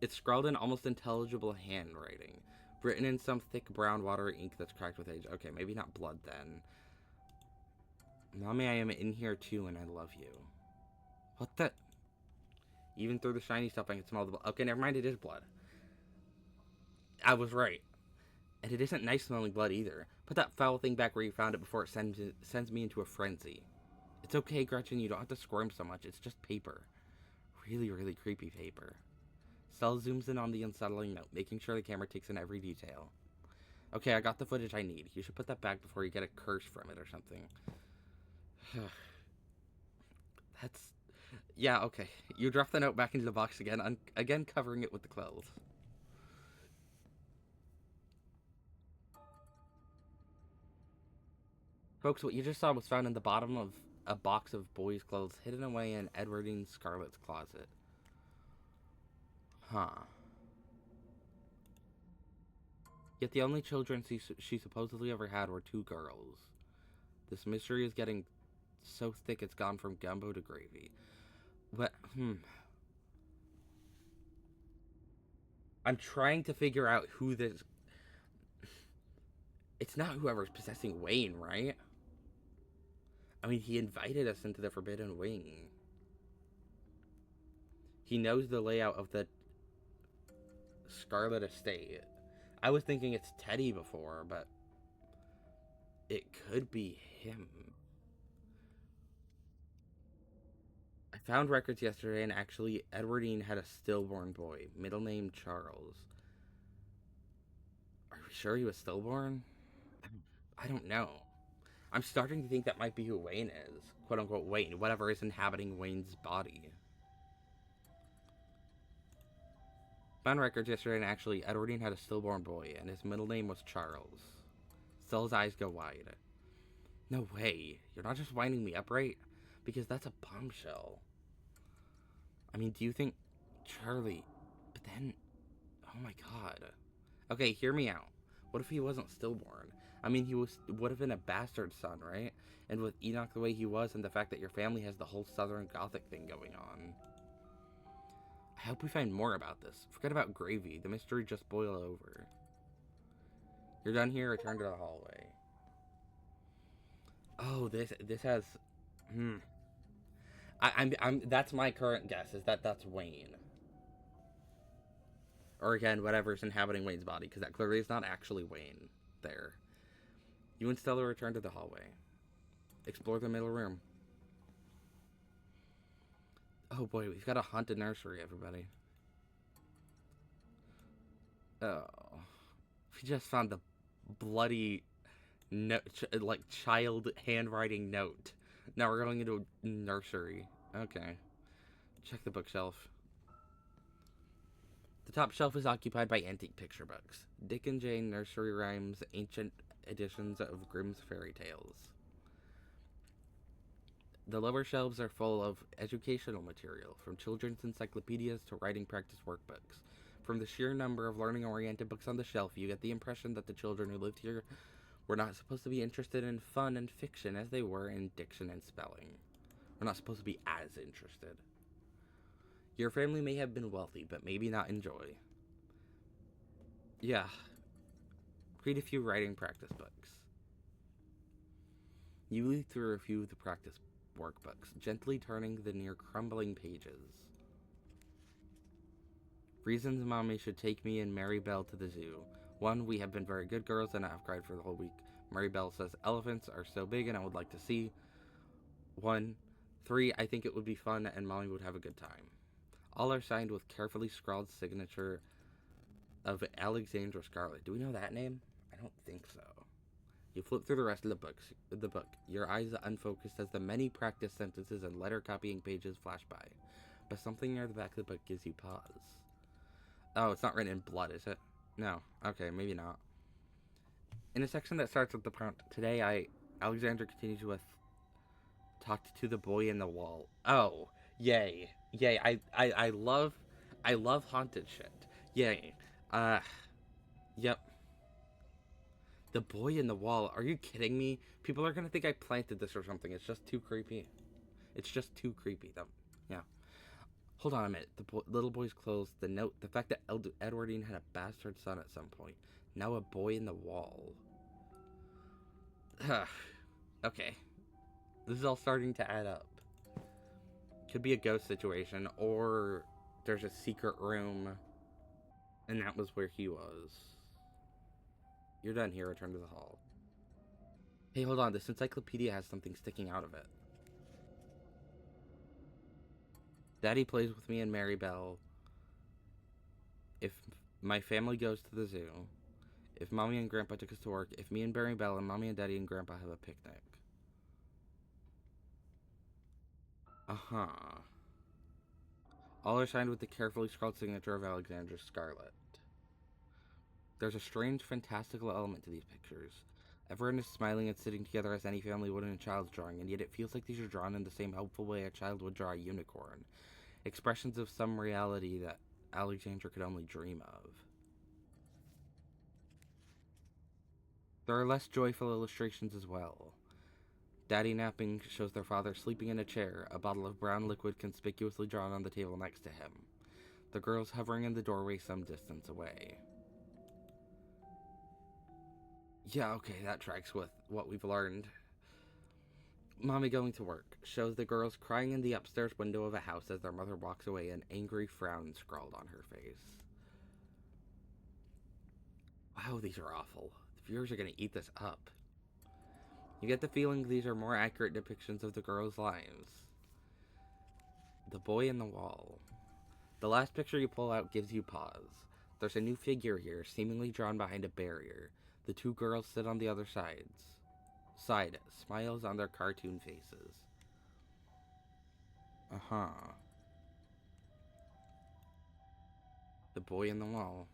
It's scrawled in almost intelligible handwriting, written in some thick brown watery ink that's cracked with age. Okay, maybe not blood then. Mommy, I am in here too, and I love you. What the? Even through the shiny stuff, I can smell the blood. Okay, never mind, it is blood. I was right. And it isn't nice smelling blood either. Put that foul thing back where you found it before it sends me into a frenzy. It's okay, Gretchen, you don't have to squirm so much. It's just paper. Really, really creepy paper. Stella zooms in on the unsettling note, making sure the camera takes in every detail. Okay, I got the footage I need. You should put that back before you get a curse from it or something. That's... Yeah, okay. You drop the note back into the box again, again covering it with the clothes. Folks, what you just saw was found in the bottom of a box of boys' clothes hidden away in Edwardine Scarlet's closet. Huh. Yet the only children she supposedly ever had were two girls. This mystery is getting so thick it's gone from gumbo to gravy. But, I'm trying to figure out who this... It's not whoever's possessing Wayne, right? I mean, he invited us into the Forbidden Wing. He knows the layout of the Scarlet estate. I was thinking it's Teddy before, but it could be him. I found records yesterday, and actually, Edwardine had a stillborn boy, middle name Charles. Are we sure he was stillborn? I don't know. I'm starting to think that might be who Wayne is. Quote unquote Wayne, whatever is inhabiting Wayne's body. Found records yesterday, and actually, Edwardine had a stillborn boy, and his middle name was Charles. Still's eyes go wide. No way. You're not just winding me up, right? Because that's a bombshell. I mean, do you think Charlie... But then... Oh my god. Okay, hear me out. What if he wasn't stillborn? I mean, he would have been a bastard son, right? And with Enoch the way he was, and the fact that your family has the whole Southern Gothic thing going on. I hope we find more about this. Forget about gravy. The mystery just boiled over. You're done here. Return to the hallway. Oh, this has... I'm that's my current guess, is that that's Wayne. Or again, whatever's inhabiting Wayne's body, because that clearly is not actually Wayne there. You and Stella return to the hallway. Explore the middle room. Oh boy, we've got a haunted nursery, everybody. Oh. We just found the bloody child handwriting note. Now we're going into a nursery. Okay. Check the bookshelf. The top shelf is occupied by antique picture books. Dick and Jane nursery rhymes, ancient editions of Grimm's fairy tales. The lower shelves are full of educational material, from children's encyclopedias to writing practice workbooks. From the sheer number of learning-oriented books on the shelf, you get the impression that the children who lived here were not supposed to be interested in fun and fiction as they were in diction and spelling. We're not supposed to be as interested. Your family may have been wealthy, but maybe not in joy. Yeah. Read a few writing practice books. You leaf through a few of the practice workbooks, gently turning the near crumbling pages. Reasons Mommy should take me and Mary Bell to the zoo. 1, we have been very good girls and I have cried for the whole week. Mary Bell says elephants are so big and I would like to see. 1, 3, I think it would be fun and Mommy would have a good time. All are signed with carefully scrawled signature of Alexandra Scarlet. Do we know that name? I don't think so. You flip through the rest of the book, your eyes unfocused as the many practice sentences and letter copying pages flash by. But something near the back of the book gives you pause. Oh, it's not written in blood, is it? No. Okay, maybe not. In a section that starts with the prompt, today Alexandra continues with, talked to the boy in the wall. Oh, yay. Yay. I love haunted shit. Yay. Yep. The boy in the wall. Are you kidding me? People are gonna think I planted this or something. It's just too creepy. It's just too creepy. Yeah. Hold on a minute. The little boy's clothes, the note, the fact that Edwardine had a bastard son at some point. Now a boy in the wall. Okay. This is all starting to add up. Could be a ghost situation, or there's a secret room, and that was where he was. You're done here. Return to the hall. Hey, hold on. This encyclopedia has something sticking out of it. Daddy plays with me and Mary Bell. If my family goes to the zoo. If Mommy and Grandpa took us to work. If me and Mary Bell and Mommy and Daddy and Grandpa have a picnic. Uh-huh. All are signed with the carefully scrawled signature of Alexandra Scarlet. There's a strange, fantastical element to these pictures. Everyone is smiling and sitting together as any family would in a child's drawing, and yet it feels like these are drawn in the same helpful way a child would draw a unicorn. Expressions of some reality that Alexandra could only dream of. There are less joyful illustrations as well. Daddy napping shows their father sleeping in a chair, a bottle of brown liquid conspicuously drawn on the table next to him. The girls hovering in the doorway some distance away. Yeah, okay, that tracks with what we've learned. Mommy going to work shows the girls crying in the upstairs window of a house as their mother walks away, an angry frown scrawled on her face. Wow, these are awful. The viewers are going to eat this up. You get the feeling these are more accurate depictions of the girls' lives. The boy in the wall. The last picture you pull out gives you pause. There's a new figure here, seemingly drawn behind a barrier. The two girls sit on the other side, smiles on their cartoon faces. Uh-huh. The boy in the wall.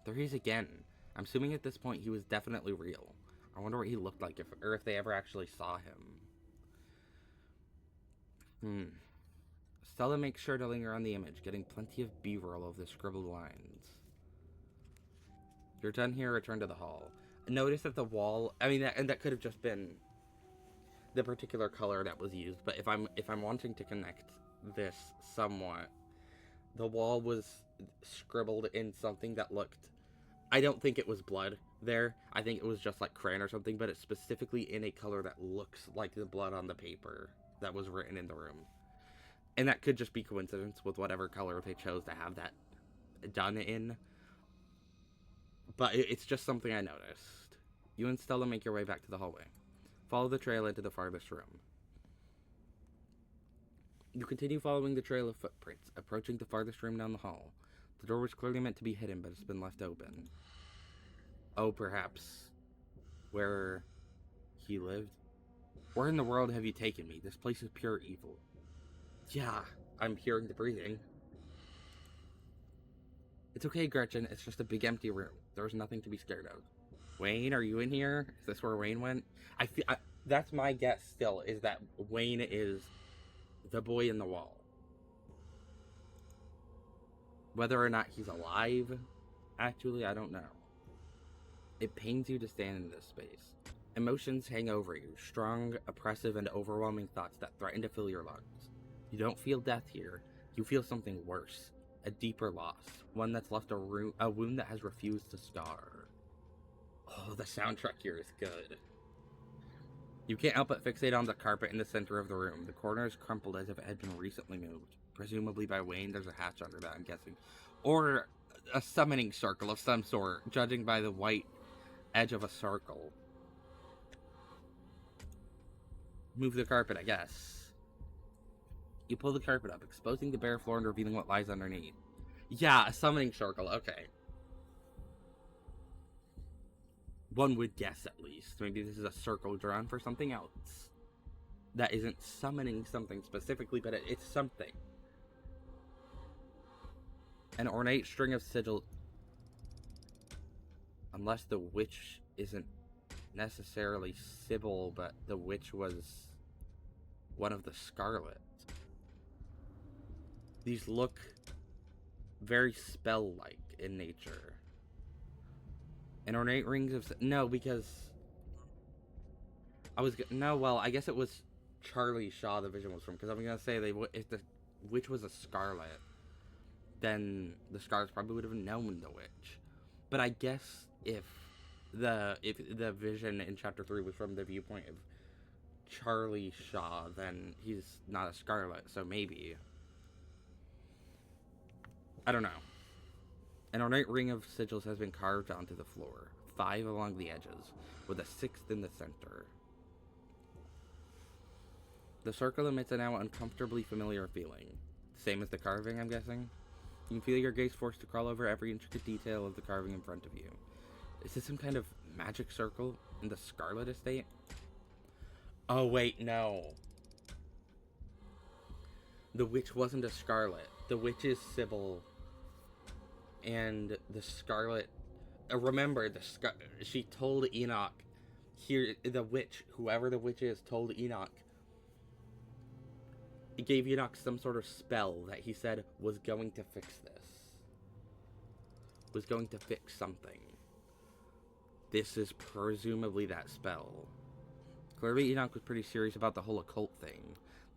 There he is again. I'm assuming at this point he was definitely real. I wonder what he looked like, if they ever actually saw him. Stella makes sure to linger on the image, getting plenty of B-roll of the scribbled lines. You're done here, return to the hall. Notice that the wall, that could have just been the particular color that was used, but if I'm wanting to connect this somewhat, the wall was scribbled in something that looked, I don't think it was blood there. I think it was just like crayon or something, but it's specifically in a color that looks like the blood on the paper that was written in the room. And that could just be coincidence with whatever color they chose to have that done in. But it's just something I noticed. You and Stella make your way back to the hallway. Follow the trail into the farthest room. You continue following the trail of footprints, approaching the farthest room down the hall. The door was clearly meant to be hidden, but it's been left open. Oh, perhaps where he lived? Where in the world have you taken me? This place is pure evil. Yeah, I'm hearing the breathing. It's okay, Gretchen. It's just a big empty room. There's nothing to be scared of. Wayne, are you in here? Is this where Wayne went? That's my guess still, is that Wayne is the boy in the wall. Whether or not he's alive, actually, I don't know. It pains you to stand in this space. Emotions hang over you, strong, oppressive, and overwhelming thoughts that threaten to fill your lungs. You don't feel death here. You feel something worse. A deeper loss. One that's left a wound that has refused to scar. Oh, the soundtrack here is good. You can't help but fixate on the carpet in the center of the room. The corner is crumpled as if it had been recently moved. Presumably by Wayne. There's a hatch under that, I'm guessing. Or a summoning circle of some sort, judging by the white edge of a circle. Move the carpet, I guess. You pull the carpet up, exposing the bare floor and revealing what lies underneath. Yeah, a summoning circle, okay. One would guess, at least. Maybe this is a circle drawn for something else. That isn't summoning something specifically, but it's something. An ornate string of sigils. Unless the witch isn't necessarily Sybil, but the witch was one of the Scarlet. These look very spell-like in nature. And ornate rings of... No, because... I guess it was Charlie Shaw the vision was from. Because I'm going to say, if the witch was a Scarlet, then the Scarlets probably would have known the witch. But I guess if the vision in Chapter 3 was from the viewpoint of Charlie Shaw, then he's not a Scarlet, so maybe... I don't know. An ornate ring of sigils has been carved onto the floor, 5 along the edges, with a 6th in the center. The circle emits a now uncomfortably familiar feeling. Same as the carving, I'm guessing? You can feel your gaze forced to crawl over every intricate detail of the carving in front of you. Is this some kind of magic circle in the Scarlet Estate? Oh wait, no. The witch wasn't a Scarlet. The witch is Sybil. And the Scarlet... remember, she told Enoch... Here, the witch, whoever the witch is, told Enoch... It gave Enoch some sort of spell that he said was going to fix this. was going to fix something. This is presumably that spell. Clearly Enoch was pretty serious about the whole occult thing.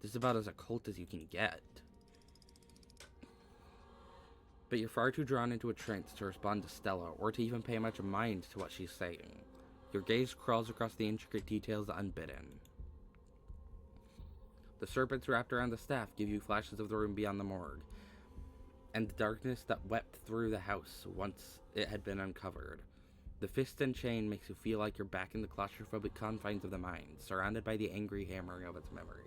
This is about as occult as you can get. But you're far too drawn into a trance to respond to Stella, or to even pay much mind to what she's saying. Your gaze crawls across the intricate details unbidden. The serpents wrapped around the staff give you flashes of the room beyond the morgue, and the darkness that wept through the house once it had been uncovered. The fist and chain makes you feel like you're back in the claustrophobic confines of the mind, surrounded by the angry hammering of its memories.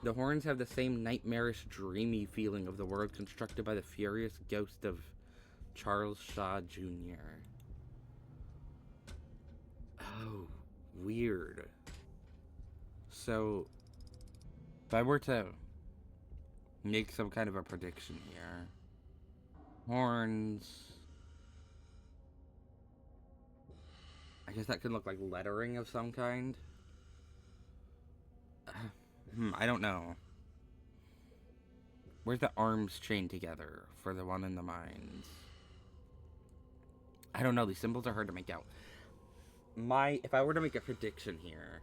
The horns have the same nightmarish, dreamy feeling of the world constructed by the furious ghost of Charles Shaw Jr. Oh, weird. So, if I were to make some kind of a prediction here, horns, I guess that could look like lettering of some kind. I don't know. Where's the arms chained together for the one in the mines? I don't know. These symbols are hard to make out. If I were to make a prediction here,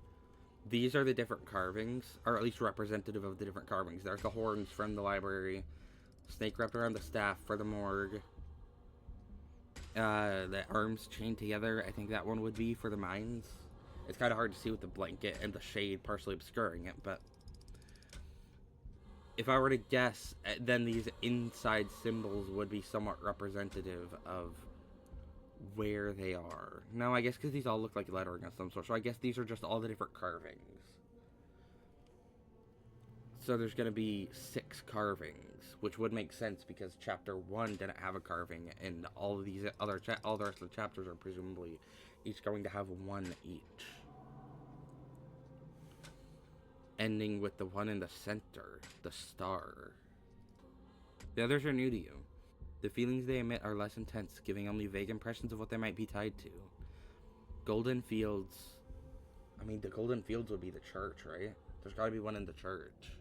these are the different carvings, or at least representative of the different carvings. There's the horns from the library, snake wrapped around the staff for the morgue, the arms chained together. I think that one would be for the mines. It's kind of hard to see with the blanket and the shade partially obscuring it, but if I were to guess, then these inside symbols would be somewhat representative of where they are. No, I guess because these all look like lettering of some sort, so I guess these are just all the different carvings. So there's going to be 6 carvings, which would make sense because chapter 1 didn't have a carving, and all of these other all the rest of the chapters are presumably each going to have one each. Ending with the one in the center, the star. The others are new to you. The feelings they emit are less intense, giving only vague impressions of what they might be tied to. Golden Fields. I mean, the Golden Fields would be the church, right? There's got to be one in the church.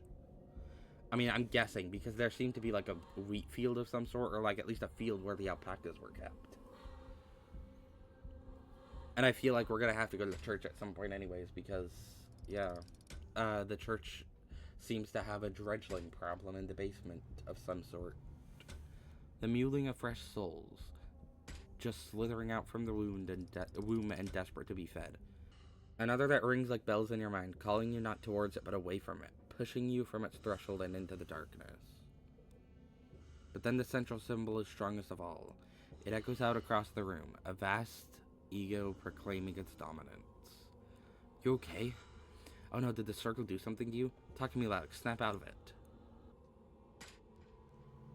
I mean, I'm guessing, because there seemed to be like a wheat field of some sort, or like at least a field where the alpacas were kept. And I feel like we're going to have to go to the church at some point anyways, because, yeah. The church seems to have a dredging problem in the basement of some sort. The mewling of fresh souls, just slithering out from the womb and desperate to be fed. Another that rings like bells in your mind, calling you not towards it but away from it, pushing you from its threshold and into the darkness. But then the central symbol is strongest of all. It echoes out across the room, a vast ego proclaiming its dominance. You okay? Oh no, did the circle do something to you? Talk to me loud. Snap out of it.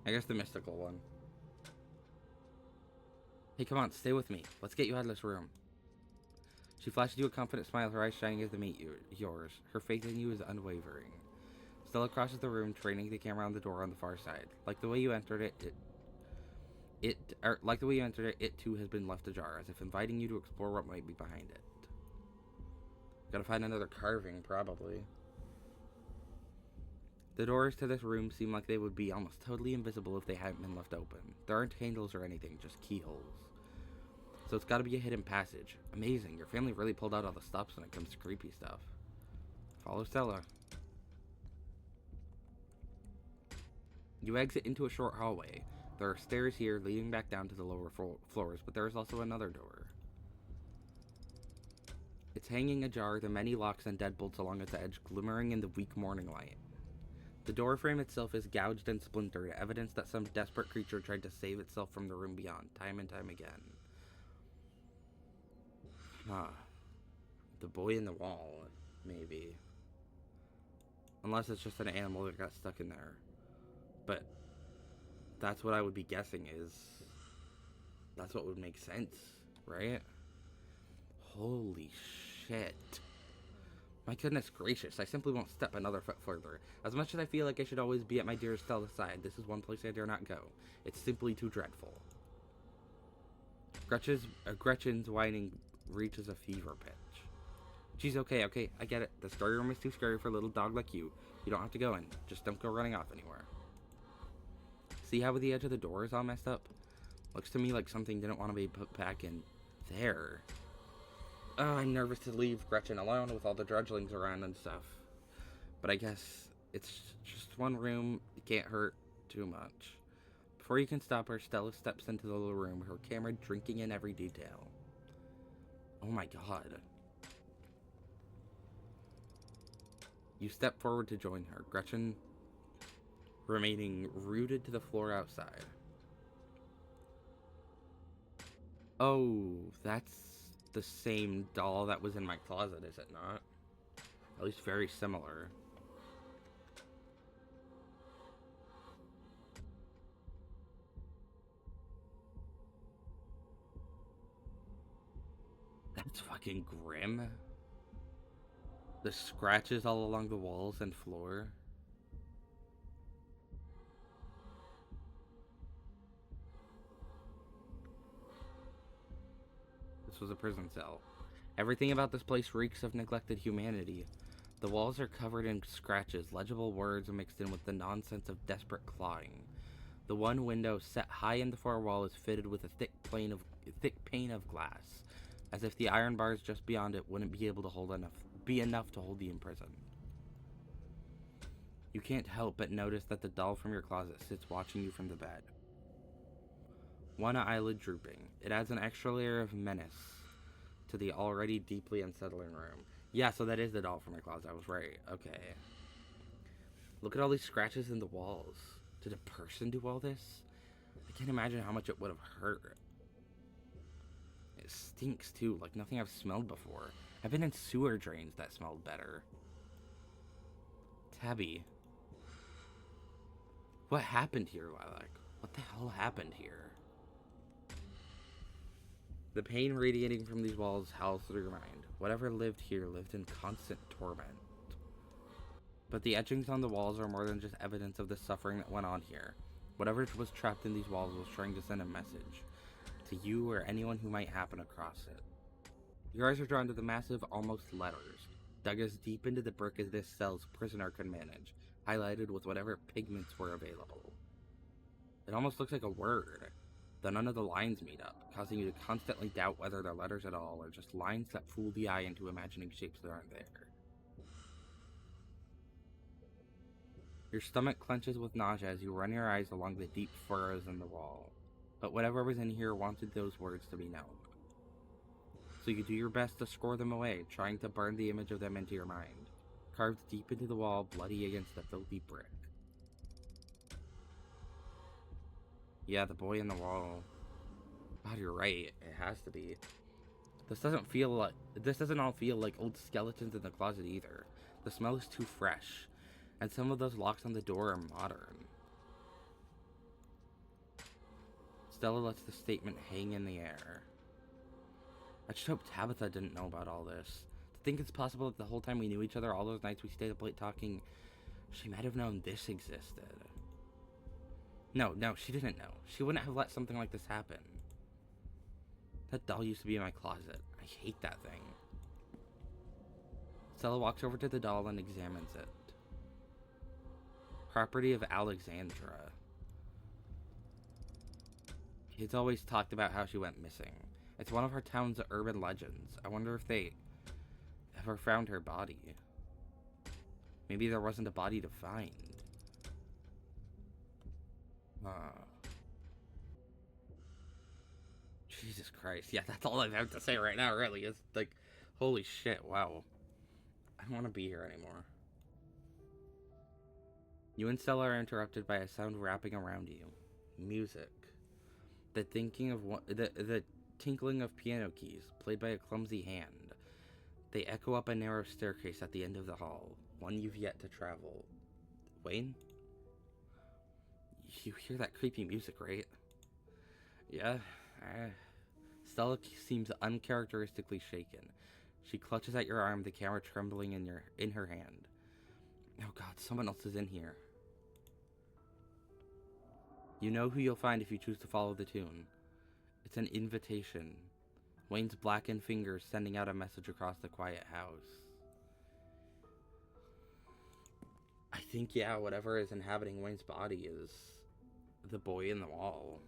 I guess the mystical one. Hey, come on, stay with me. Let's get you out of this room. She flashes you a confident smile, her eyes shining as they meet yours. Her faith in you is unwavering. Stella crosses the room, training the camera on the door on the far side. Like the way you entered it, it too has been left ajar, as if inviting you to explore what might be behind it. Gotta find another carving, probably. The doors to this room seem like they would be almost totally invisible if they hadn't been left open. There aren't handles or anything, just keyholes. So it's gotta be a hidden passage. Amazing, your family really pulled out all the stops when it comes to creepy stuff. Follow Stella. You exit into a short hallway. There are stairs here leading back down to the lower floors, but there is also another door. It's hanging ajar, the many locks and deadbolts along its edge glimmering in the weak morning light. The door frame itself is gouged and splintered, evidence that some desperate creature tried to save itself from the room beyond, time and time again. The boy in the wall, maybe. Unless it's just an animal that got stuck in there. But that's what I would be guessing is... That's what would make sense, right? Holy shit. My goodness gracious, I simply won't step another foot further. As much as I feel like I should always be at my dearest Stella's side, this is one place I dare not go. It's simply too dreadful. Gretchen's whining reaches a fever pitch. She's okay, I get it. The story room is too scary for a little dog like you. You don't have to go in. Just don't go running off anywhere. See how the edge of the door is all messed up? Looks to me like something didn't want to be put back in there. Oh, I'm nervous to leave Gretchen alone with all the drudglings around and stuff. But I guess it's just one room. It can't hurt too much. Before you can stop her, Stella steps into the little room, her camera drinking in every detail. Oh my god. You step forward to join her, Gretchen remaining rooted to the floor outside. Oh, that's the same doll that was in my closet, is it not? At least very similar. That's fucking grim. The scratches all along the walls and floor. This was a prison cell. Everything about this place reeks of neglected humanity. The walls are covered in scratches, legible words mixed in with the nonsense of desperate clawing. The one window set high in the far wall is fitted with a thick pane of glass, as if the iron bars just beyond it wouldn't be able to be enough to hold the imprisoned. You can't help but notice that the doll from your closet sits watching you from the bed. One eyelid drooping. It adds an extra layer of menace to the already deeply unsettling room. Yeah, so that is the doll from my closet. I was right. Okay. Look at all these scratches in the walls. Did a person do all this? I can't imagine how much it would have hurt. It stinks too, like nothing I've smelled before. I've been in sewer drains that smelled better. Tabby. What happened here, Lilac? What the hell happened here? The pain radiating from these walls howls through your mind. Whatever lived here lived in constant torment. But the etchings on the walls are more than just evidence of the suffering that went on here. Whatever was trapped in these walls was trying to send a message to you or anyone who might happen across it. Your eyes are drawn to the massive, almost letters, dug as deep into the brick as this cell's prisoner could manage, highlighted with whatever pigments were available. It almost looks like a word, though none of the lines meet up, causing you to constantly doubt whether they're letters at all or just lines that fool the eye into imagining shapes that aren't there. Your stomach clenches with nausea as you run your eyes along the deep furrows in the wall. But whatever was in here wanted those words to be known. So you do your best to score them away, trying to burn the image of them into your mind, carved deep into the wall, bloody against the filthy brick. Yeah, the boy in the wall. God, you're right. It has to be. This doesn't all feel like old skeletons in the closet either. The smell is too fresh. And some of those locks on the door are modern. Stella lets the statement hang in the air. I just hope Tabitha didn't know about all this. To think it's possible that the whole time we knew each other, all those nights we stayed up late talking, she might have known this existed. No, she didn't know. She wouldn't have let something like this happen. That doll used to be in my closet. I hate that thing. Stella walks over to the doll and examines it. Property of Alexandra. Kids always talked about how she went missing. It's one of our town's urban legends. I wonder if they ever found her body. Maybe there wasn't a body to find. Jesus Christ. Yeah, that's all I have to say right now, really. It's like, holy shit, wow. I don't want to be here anymore. You and Stella are interrupted by a sound wrapping around you. Music. The tinkling of piano keys, played by a clumsy hand. They echo up a narrow staircase at the end of the hall, one you've yet to travel. Wayne? You hear that creepy music, right? Yeah. Stella seems uncharacteristically shaken. She clutches at your arm, the camera trembling in her hand. Oh god, someone else is in here. You know who you'll find if you choose to follow the tune. It's an invitation. Wayne's blackened fingers sending out a message across the quiet house. I think, yeah, whatever is inhabiting Wayne's body is The boy in the wall.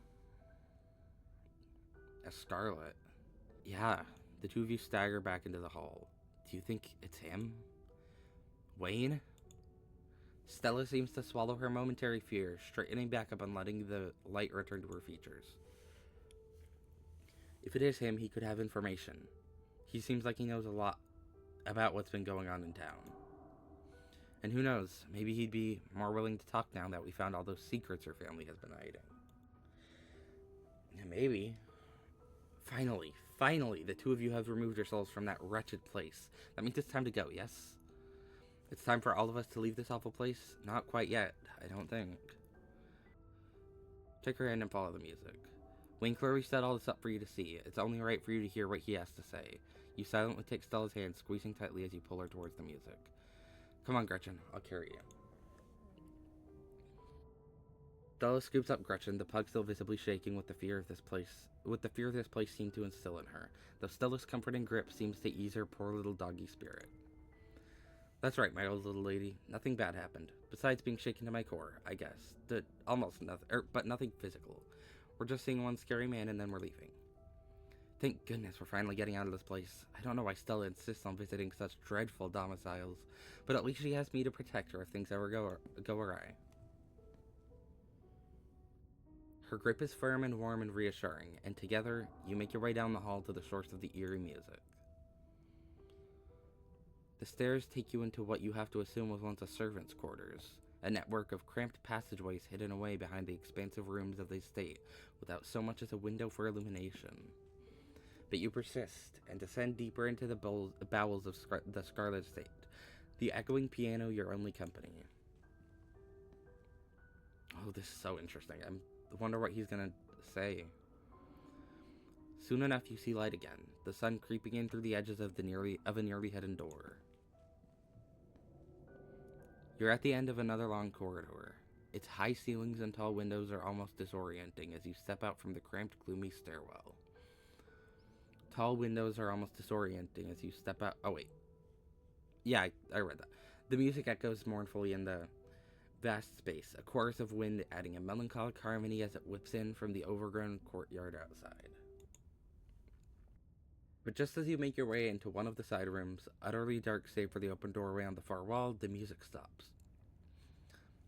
A Scarlet. Yeah, the two of you stagger back into the hall. Do you think it's him? Wayne? Stella seems to swallow her momentary fear, straightening back up and letting the light return to her features. If it is him, he could have information. He seems like he knows a lot about what's been going on in town. And who knows, maybe he'd be more willing to talk now that we found all those secrets her family has been hiding. And maybe. Finally, the two of you have removed yourselves from that wretched place. That means it's time to go, yes? It's time for all of us to leave this awful place? Not quite yet, I don't think. Take her hand and follow the music. Wayne clearly set all this up for you to see. It's only right for you to hear what he has to say. You silently take Stella's hand, squeezing tightly as you pull her towards the music. Come on, Gretchen, I'll carry you. Stella scoops up Gretchen, the pug still visibly shaking with the fear of this place seemed to instill in her, though Stella's comforting grip seems to ease her poor little doggy spirit. That's right, my old little lady. Nothing bad happened. Besides being shaken to my core, I guess. Almost nothing, but nothing physical. We're just seeing one scary man and then we're leaving. Thank goodness we're finally getting out of this place. I don't know why Stella insists on visiting such dreadful domiciles, but at least she has me to protect her if things ever go awry. Her grip is firm and warm and reassuring, and together, you make your way down the hall to the source of the eerie music. The stairs take you into what you have to assume was once a servant's quarters, a network of cramped passageways hidden away behind the expansive rooms of the estate without so much as a window for illumination. But you persist, and descend deeper into the bowels of the Scarlet estate, the echoing piano your only company. Oh, this is so interesting. I wonder what he's gonna say. Soon enough, you see light again, the sun creeping in through the edges of a nearly hidden door. You're at the end of another long corridor. Its high ceilings and tall windows are almost disorienting as you step out from the cramped, gloomy stairwell. Tall windows are almost disorienting as you step out. Oh, wait. Yeah, I read that. The music echoes mournfully in the vast space, a chorus of wind adding a melancholic harmony as it whips in from the overgrown courtyard outside. But just as you make your way into one of the side rooms, utterly dark save for the open doorway on the far wall, the music stops.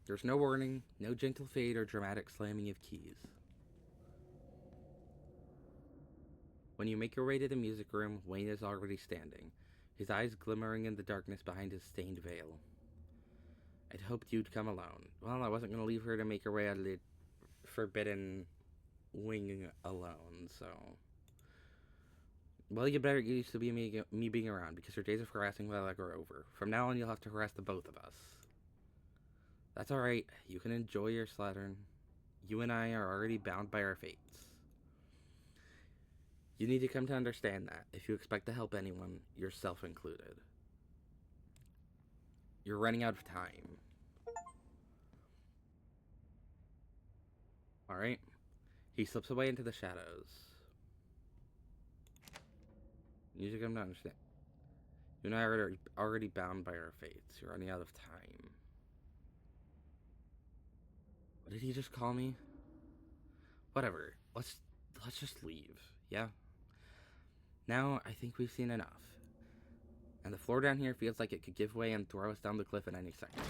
There's no warning, no gentle fade or dramatic slamming of keys. When you make your way to the music room, Wayne is already standing, his eyes glimmering in the darkness behind his stained veil. I'd hoped you'd come alone. Well, I wasn't going to leave her to make her way out of the forbidden wing alone, so... Well, you better get used to me being around, because your days of harassing Lilac are over. From now on, you'll have to harass the both of us. That's alright. You can enjoy your slattern. You and I are already bound by our fates. You need to come to understand that, if you expect to help anyone, yourself included. You're running out of time. Alright. He slips away into the shadows. You need to come to understand. You and I are already bound by our fates. You're running out of time. What did he just call me? Whatever. Let's just leave. Yeah? Now, I think we've seen enough. And the floor down here feels like it could give way and throw us down the cliff at any second.